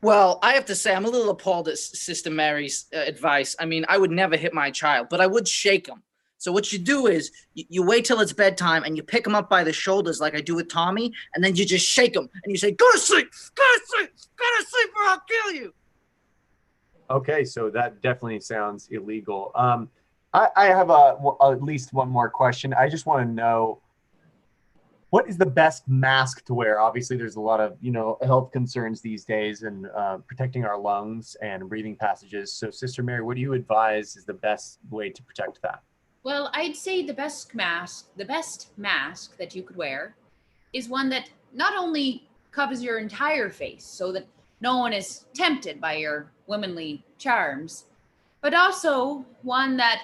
Well, I have to say, I'm a little appalled at Sister Mary's advice. I mean, I would never hit my child, but I would shake him. So what you do is you wait till it's bedtime and you pick them up by the shoulders like I do with Tommy, and then you just shake them and you say, "Go to sleep, go to sleep, go to sleep, or I'll kill you." Okay, so that definitely sounds illegal. I have at least one more question. I just want to know, what is the best mask to wear? Obviously, there's a lot of health concerns these days, and protecting our lungs and breathing passages. So, Sister Mary, what do you advise is the best way to protect that? Well, I'd say the best mask that you could wear is one that not only covers your entire face so that no one is tempted by your womanly charms, but also one that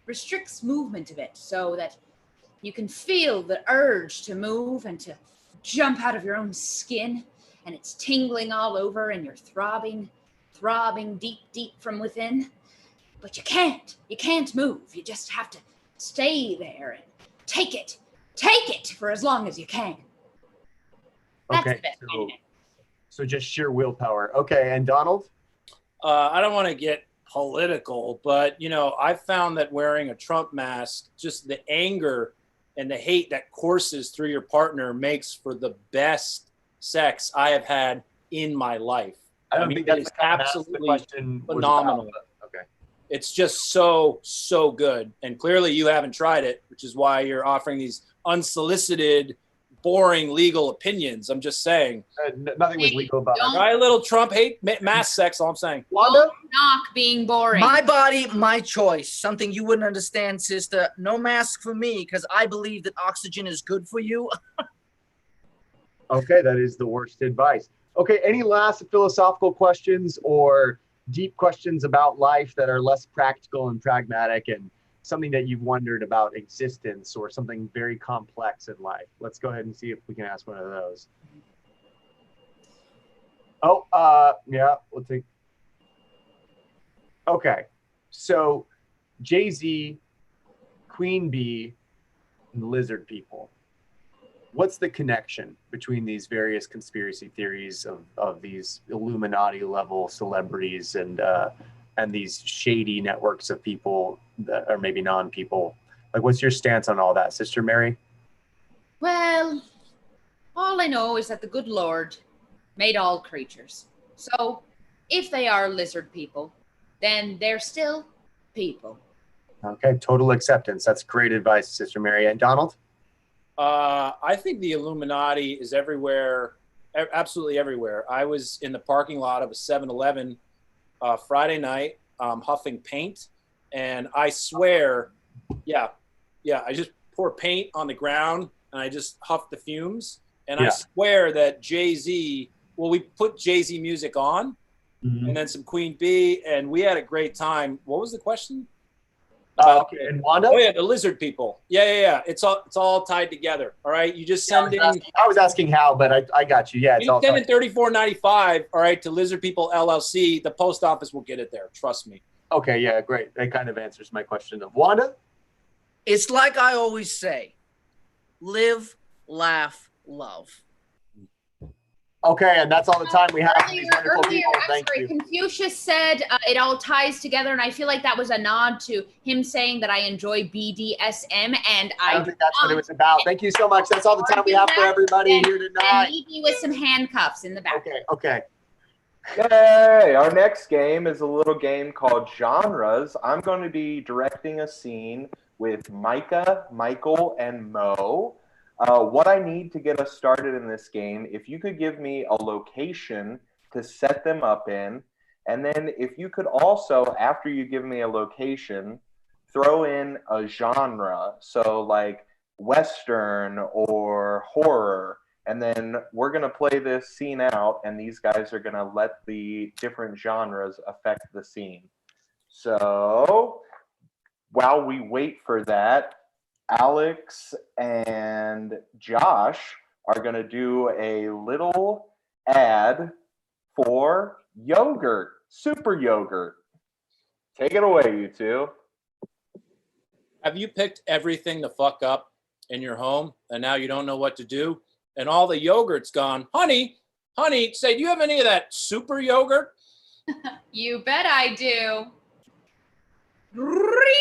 restricts movement a bit so that you can feel the urge to move and to jump out of your own skin, and it's tingling all over and you're throbbing deep from within. But you can't move. You just have to stay there and take it for as long as you can. That's Okay, the best kind of mask. so just sheer willpower. Okay, and Donald? I don't want to get political, but I found that wearing a Trump mask, just the anger and the hate that courses through your partner makes for the best sex I have had in my life. I don't think it that's is the kind of mask the absolutely question was phenomenal. about, but okay. It's just so good. And clearly you haven't tried it, which is why you're offering these unsolicited, boring legal opinions. I'm just saying. Nothing was legal about it. Try a little Trump hate mass sex, all I'm saying. Wanda? Don't knock being boring. My body, my choice. Something you wouldn't understand, sister. No mask for me, because I believe that oxygen is good for you. Okay, that is the worst advice. Okay, any last philosophical questions or deep questions about life that are less practical and pragmatic, and something that you've wondered about existence or something very complex in life? Let's go ahead and see if we can ask one of those. Oh, yeah, we'll take. Okay, so Jay-Z, Queen Bee, and lizard people. What's the connection between these various conspiracy theories of these Illuminati level celebrities and these shady networks of people that are maybe non-people? Like, what's your stance on all that, Sister Mary? Well, all I know is that the good Lord made all creatures. So if they are lizard people, then they're still people. Okay, total acceptance. That's great advice, Sister Mary. And Donald? I think the Illuminati is everywhere, absolutely everywhere. I was in the parking lot of a 7-Eleven Friday night huffing paint, and I swear, yeah, I just pour paint on the ground and I just huff the fumes. And I swear that Jay-Z, we put Jay-Z music on and then some Queen Bee, and we had a great time. What was the question? Okay, and Wanda? Oh yeah, the lizard people. Yeah. It's all tied together. All right, you just send in. I was asking how, but I got you. Yeah, it's you all send in $34.95. All right, to Lizard People LLC. The post office will get it there. Trust me. Okay, yeah, great. That kind of answers my question. Wanda? It's like I always say, live, laugh, love. Okay, and that's all the time we have for these wonderful people. Thank you. Confucius said it all ties together, and I feel like that was a nod to him saying that I enjoy BDSM, and I don't think that's what it was about. Thank you so much. That's all the time we have for everybody here tonight. And leave me with some handcuffs in the back. Okay. Yay! Our next game is a little game called Genres. I'm going to be directing a scene with Micah, Michael, and Mo. What I need to get us started in this game, if you could give me a location to set them up in, and then if you could also, after you give me a location, throw in a genre, so like Western or horror, and then we're going to play this scene out, and these guys are going to let the different genres affect the scene. So while we wait for that, Alex and Josh are going to do a little ad for yogurt, super yogurt. Take it away, you two. Have you picked everything the fuck up in your home and now you don't know what to do? And all the yogurt's gone. Honey, say, do you have any of that super yogurt? You bet I do. Ring!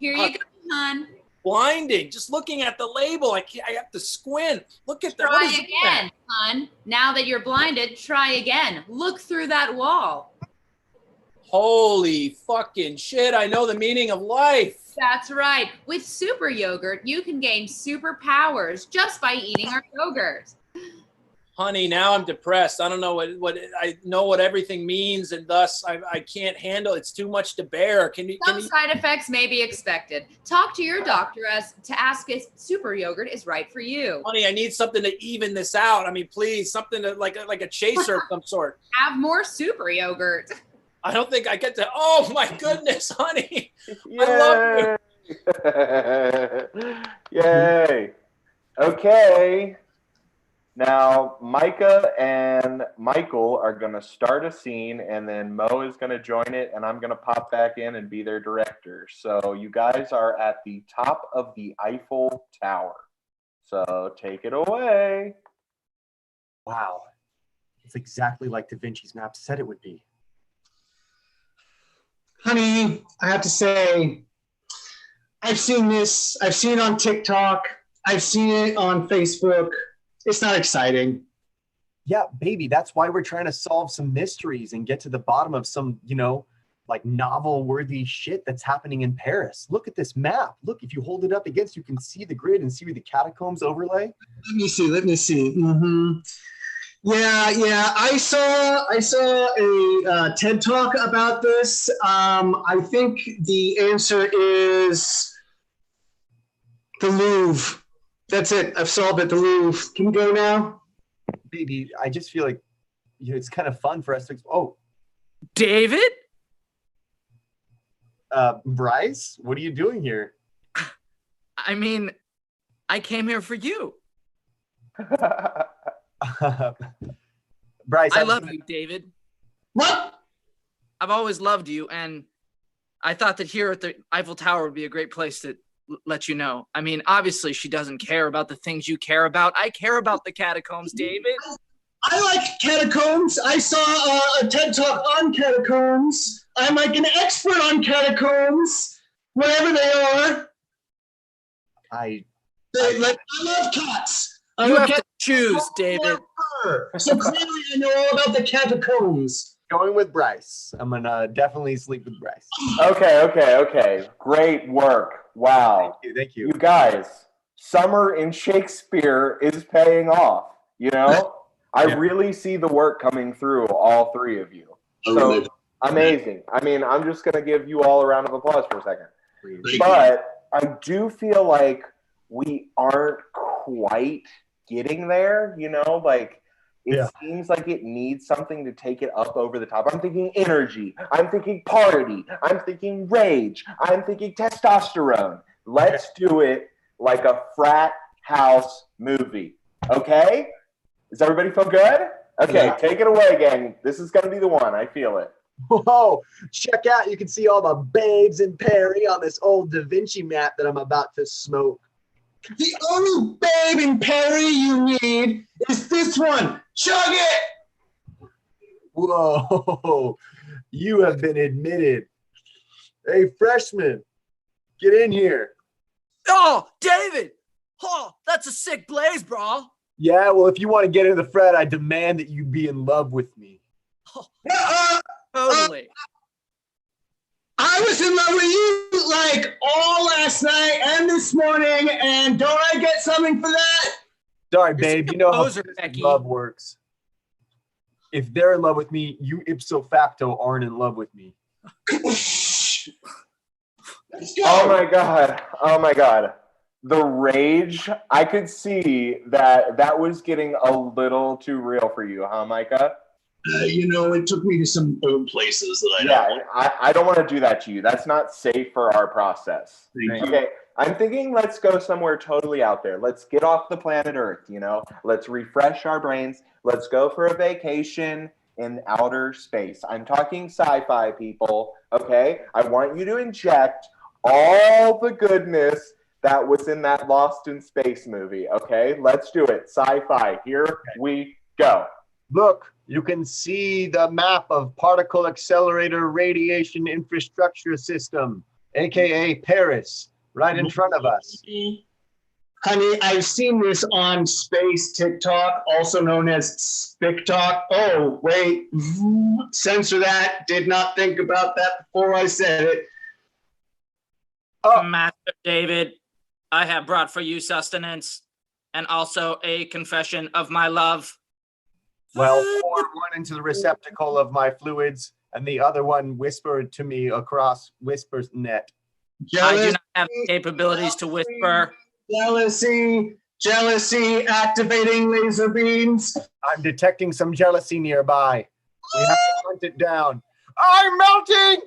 Here you go, hon. Blinding. Just looking at the label, I have to squint. Look at that. What Try is again, hon. Now that you're blinded, try again. Look through that wall. Holy fucking shit, I know the meaning of life. That's right. With super yogurt, you can gain superpowers just by eating our yogurt. Honey, now I'm depressed. I don't know what I know what everything means, and thus I can't handle. It's too much to bear. Some side effects may be expected. Talk to your doctor to ask if super yogurt is right for you. Honey, I need something to even this out. I mean, please, something to, like a chaser of some sort. Have more super yogurt. I don't think I get to. Oh my goodness, honey, I love you. Yay! Okay. Now, Micah and Michael are going to start a scene, and then Mo is going to join it, and I'm going to pop back in and be their director. So you guys are at the top of the Eiffel Tower. So take it away. Wow. It's exactly like Da Vinci's map said it would be. Honey, I have to say, I've seen this. I've seen it on TikTok. I've seen it on Facebook. It's not exciting. Yeah, baby, that's why we're trying to solve some mysteries and get to the bottom of some, like novel-worthy shit that's happening in Paris. Look at this map. Look, if you hold it up against, you can see the grid and see where the catacombs overlay. Let me see. Mm-hmm. Yeah. I saw a TED Talk about this. I think the answer is the Louvre. That's it. I've solved it. The Louvre. Can we go now? Baby, I just feel like it's kind of fun for us to. Oh, David? Bryce, what are you doing here? I mean, I came here for you. Bryce, I love you, David. What? I've always loved you, and I thought that here at the Eiffel Tower would be a great place to let you know. I mean, obviously she doesn't care about the things you care about. I care about the catacombs, David. I like catacombs. I saw a TED Talk on catacombs. I'm like an expert on catacombs, whatever they are. I love cats. You have to choose, David. So clearly I know all about the catacombs. Going with Bryce. I'm gonna definitely sleep with Bryce. Okay. Great work. Wow. Thank you. You guys, summer in Shakespeare is paying off. I really see the work coming through all three of you. So amazing. I mean, I'm just gonna give you all a round of applause for a second. But I do feel like we aren't quite getting there, It seems like it needs something to take it up over the top. I'm thinking energy. I'm thinking party. I'm thinking rage. I'm thinking testosterone. Let's do it like a frat house movie. Okay? Does everybody feel good? Okay, Take it away, gang. This is going to be the one. I feel it. Whoa, check out. You can see all the babes in Perry on this old Da Vinci map that I'm about to smoke. The only babe in Perry you need is this one. Chug it! Whoa, you have been admitted. Hey, freshman, get in here. Oh, David! Oh, that's a sick blaze, bro. Yeah, well, if you want to get into the frat, I demand that you be in love with me. Totally. I was in love with you like all last night and this morning, and don't I get something for that? Sorry, babe. You know how Becky. love works. If they're in love with me, you ipso facto aren't in love with me. Let's go. Oh my God. The rage, I could see that was getting a little too real for you, huh, Micah? It took me to some old places that I don't want to do that to you. That's not safe for our process. Okay, I'm thinking let's go somewhere totally out there. Let's get off the planet Earth, Let's refresh our brains. Let's go for a vacation in outer space. I'm talking sci-fi, people, okay? I want you to inject all the goodness that was in that Lost in Space movie, okay? Let's do it. Sci-fi. Here we go. Look, you can see the map of particle accelerator radiation infrastructure system. aka Paris, right in front of us. Honey, I've seen this on space TikTok, also known as SpickTok. Oh, wait, censor that. Did not think about that before I said it. Oh, Master David, I have brought for you sustenance and also a confession of my love. well, pour one into the receptacle of my fluids, and the other one whispered to me across Whisper's net. I do not have the capabilities to whisper. Jealousy, activating laser beams. I'm detecting some jealousy nearby. We have to hunt it down. I'm melting!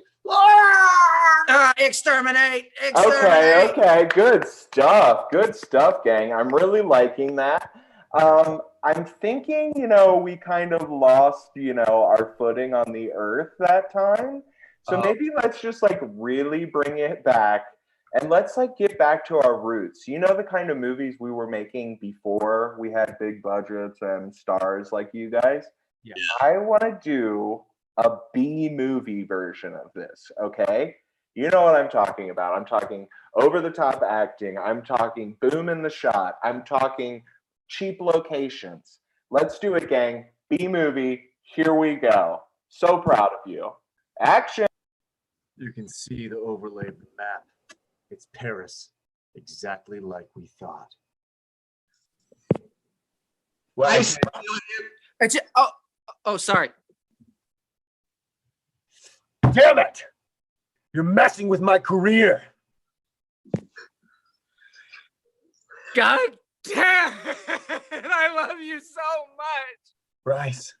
Exterminate! Okay. Good stuff, gang. I'm really liking that. I'm thinking, we kind of lost, our footing on the earth that time. So maybe let's just really bring it back and let's get back to our roots. The kind of movies we were making before we had big budgets and stars like you guys. Yeah. I want to do a B movie version of this, okay? You know what I'm talking about. I'm talking over-the-top acting. I'm talking boom in the shot. I'm talking cheap locations. Let's do it, gang. B movie, here we go. So proud of you. Action! You can see the overlay of the map. It's Paris, exactly like we thought. Well, Sorry. damn it! You're messing with my career. God damn it! I love you so much. Bryce.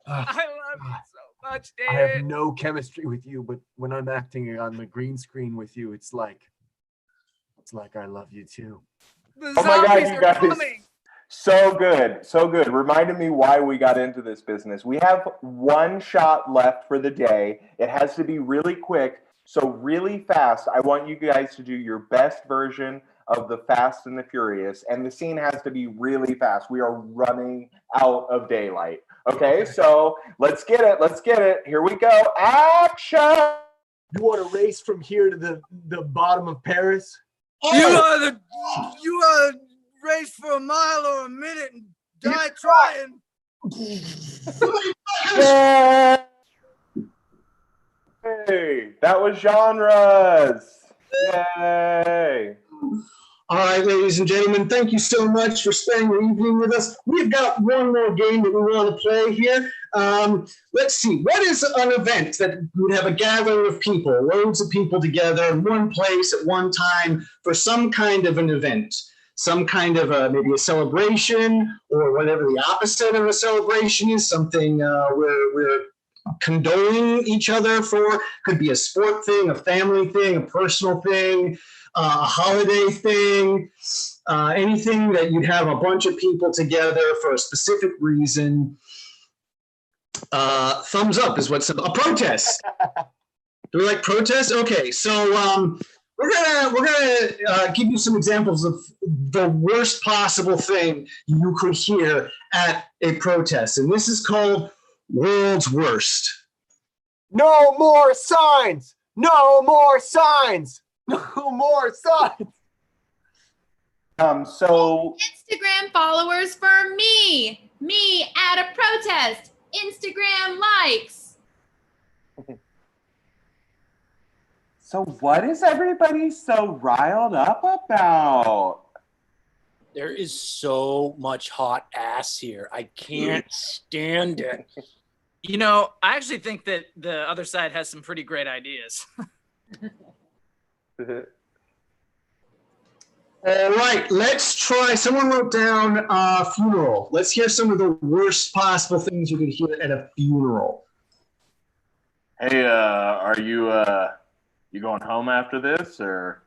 I love you so much, I have David. no chemistry with you, but when I'm acting on the green screen with you, it's like I love you too. The Oh my God, zombies you are guys. coming. So good. Reminded me why we got into this business. We have one shot left for the day. It has to be really quick. So really fast, I want you guys to do your best version of the Fast and the Furious. And the scene has to be really fast. We are running out of daylight. Okay, so let's get it. Here we go. Action! You want to race from here to the bottom of Paris? You are race for a mile or a minute and die trying. Hey, that was genres. Yay! All right, ladies and gentlemen, thank you so much for spending the evening with us. We've got one more game that we want to play here. Let's see, what is an event that would have a gathering of people, loads of people together in one place at one time for some kind of an event? Some kind of maybe a celebration, or whatever the opposite of a celebration is, something where we're condoling each other for. Could be a sport thing, a family thing, a personal thing, a holiday thing, anything that you'd have a bunch of people together for a specific reason. Thumbs up is what's a protest. Do we like protests? Okay, so we're gonna give you some examples of the worst possible thing you could hear at a protest, and this is called World's Worst. No more signs! No more signs! No more signs! So Instagram followers for me. Me at a protest. Instagram likes. So what is everybody so riled up about? There is so much hot ass here. I can't stand it. I actually think that the other side has some pretty great ideas. All right, let's try. Someone wrote down funeral. Let's hear some of the worst possible things you could hear at a funeral. Hey, are you going home after this, or?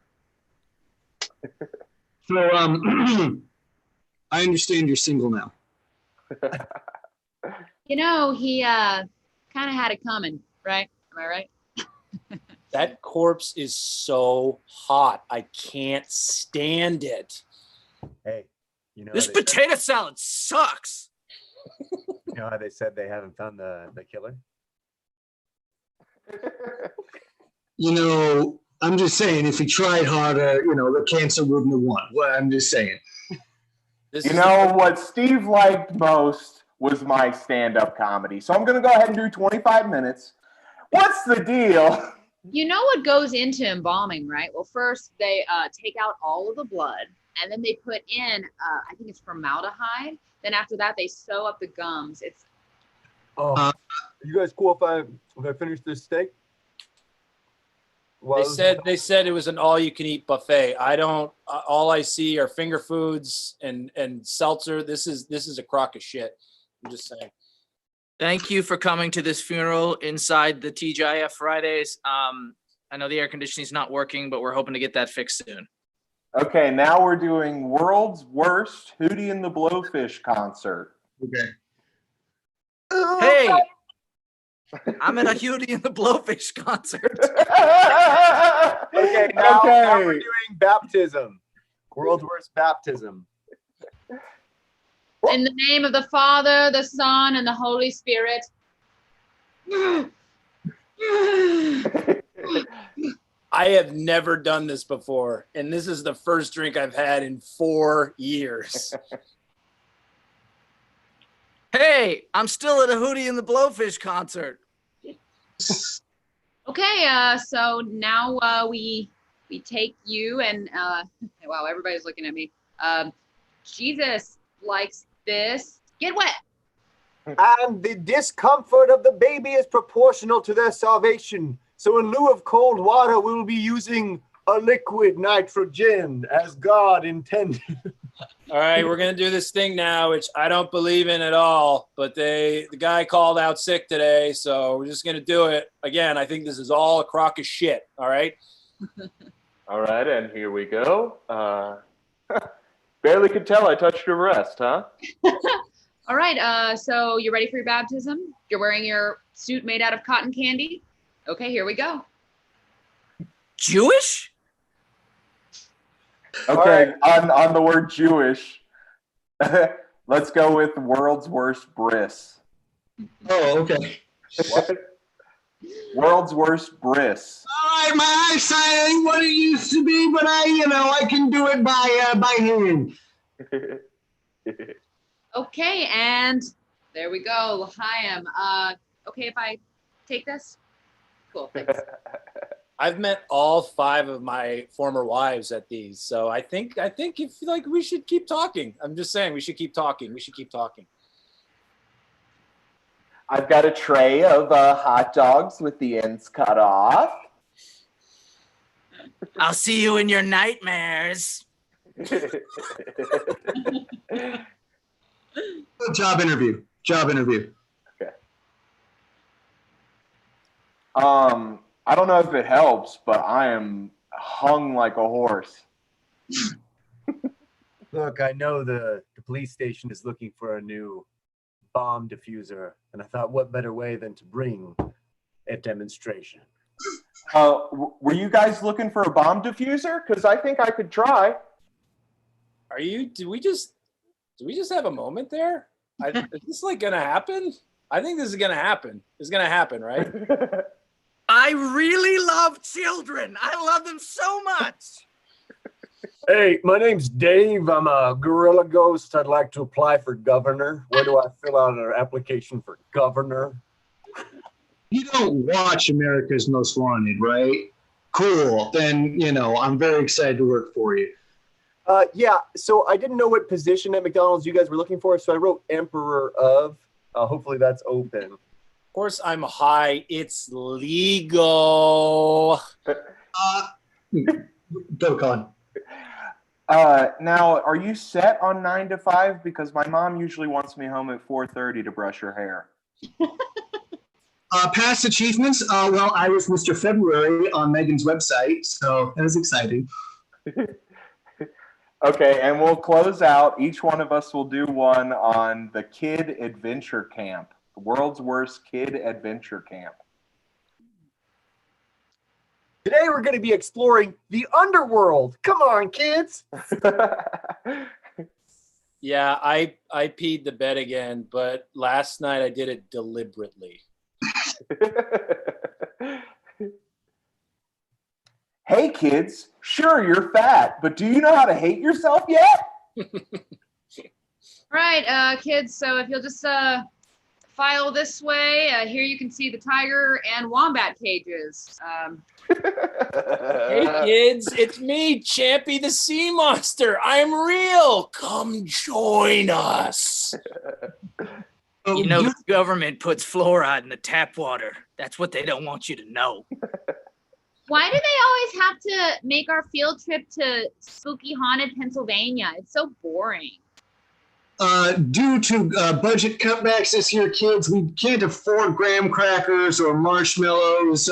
So, I understand you're single now. He kind of had it coming, right? Am I right? That corpse is so hot. I can't stand it. Hey, This potato salad sucks. You know how they said they haven't found the killer? I'm just saying, if he tried harder, the cancer wouldn't have won. Well, I'm just saying. What Steve liked most was my stand-up comedy. So I'm going to go ahead and do 25 minutes. What's the deal? You know what goes into embalming, right? Well, first they take out all of the blood, and then they put in, I think it's formaldehyde. Then after that, they sew up the gums. It's. Are you guys cool if I finish this steak? They said it was an all-you-can-eat buffet. I don't. All I see are finger foods and seltzer. This is a crock of shit. I'm just saying. Thank you for coming to this funeral inside the TGIF Fridays. I know the air conditioning's not working, but we're hoping to get that fixed soon. Okay, now we're doing world's worst Hootie and the Blowfish concert. Okay. Hey, I'm at a Hootie and the Blowfish concert. Okay, now we're doing baptism. World's worst baptism. In the name of the Father, the Son, and the Holy Spirit. I have never done this before, and this is the first drink I've had in 4 years. Hey, I'm still at a Hootie and the Blowfish concert. Okay, so now we take you and wow, everybody's looking at me. Jesus likes this. Get wet. And the discomfort of the baby is proportional to their salvation. So in lieu of cold water, we will be using a liquid nitrogen as God intended. All right, we're gonna do this thing now, which I don't believe in at all. But the guy called out sick today, so we're just gonna do it again. I think this is all a crock of shit. All right. All right, and here we go. Barely could tell I touched your breast, huh? All right, so you ready for your baptism? You're wearing your suit made out of cotton candy? Okay, here we go. Jewish? Okay, on the word Jewish, let's go with world's worst bris. Oh, okay. What? World's worst bris. All right, my eyesight ain't what it used to be, but I can do it by hand. Okay, and there we go. L'chaim. Okay, if I take this? Cool, thanks. I've met all 5 of my former wives at these, so I think if we should keep talking. I'm just saying we should keep talking. We should keep talking. I've got a tray of hot dogs with the ends cut off. I'll see you in your nightmares. Job interview. Okay. I don't know if it helps, but I am hung like a horse. Look, I know the police station is looking for a new bomb diffuser, and I thought, what better way than to bring a demonstration? Were you guys looking for a bomb diffuser? Because I think I could try. Do we just have a moment there? Is this gonna happen? I think this is gonna happen. It's gonna happen, right? I really love children. I love them so much. Hey, my name's Dave. I'm a gorilla ghost. I'd like to apply for governor. Where do I fill out an application for governor? You don't watch America's Most Wanted, right? Cool. Then, I'm very excited to work for you. Yeah, so I didn't know what position at McDonald's you guys were looking for, so I wrote Emperor of. Hopefully that's open. Of course, I'm high. It's legal. Go, Colin. Now, are you set on 9 to 5? Because my mom usually wants me home at 4:30 to brush her hair. Past achievements. Well, I was Mr. February on Megan's website, so that was exciting. Okay, and we'll close out. Each one of us will do one on the Kid Adventure Camp, the world's worst kid adventure camp. Today we're going to be exploring the underworld. Come on, kids. Yeah, I peed the bed again, but last night I did it deliberately. Hey kids, sure you're fat, but do you know how to hate yourself yet? Right, kids, so if you'll just file this way, here you can see the tiger and wombat cages. Hey kids, it's me, Champy the Sea Monster. I'm real. Come join us. You know, the government puts fluoride in the tap water. That's what they don't want you to know. Why do they always have to make our field trip to spooky haunted Pennsylvania? It's so boring. Due to budget cutbacks this year, kids, we can't afford graham crackers or marshmallows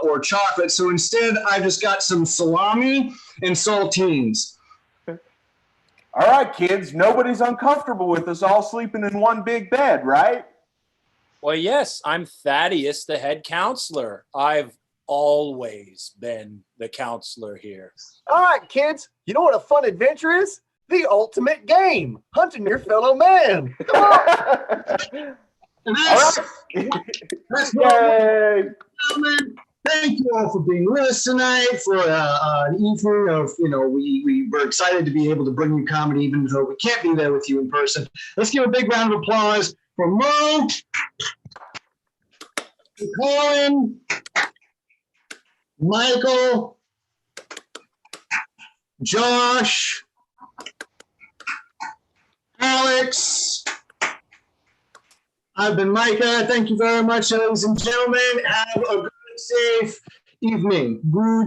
or chocolate. So instead, I just got some salami and saltines. All right, kids, nobody's uncomfortable with us all sleeping in one big bed, right? Well, yes, I'm Thaddeus, the head counselor. I've always been the counselor here. All right, kids, you know what a fun adventure is? The ultimate game, hunting your fellow man. Come on. That's Yay! gentlemen. Thank you all for being with us tonight for an evening of, we were excited to be able to bring you comedy even though we can't be there with you in person. Let's give a big round of applause for Mo, Colin, Michael, Josh, Alex. I've been Micah. Thank you very much, ladies and gentlemen. Have a good, safe evening. Good.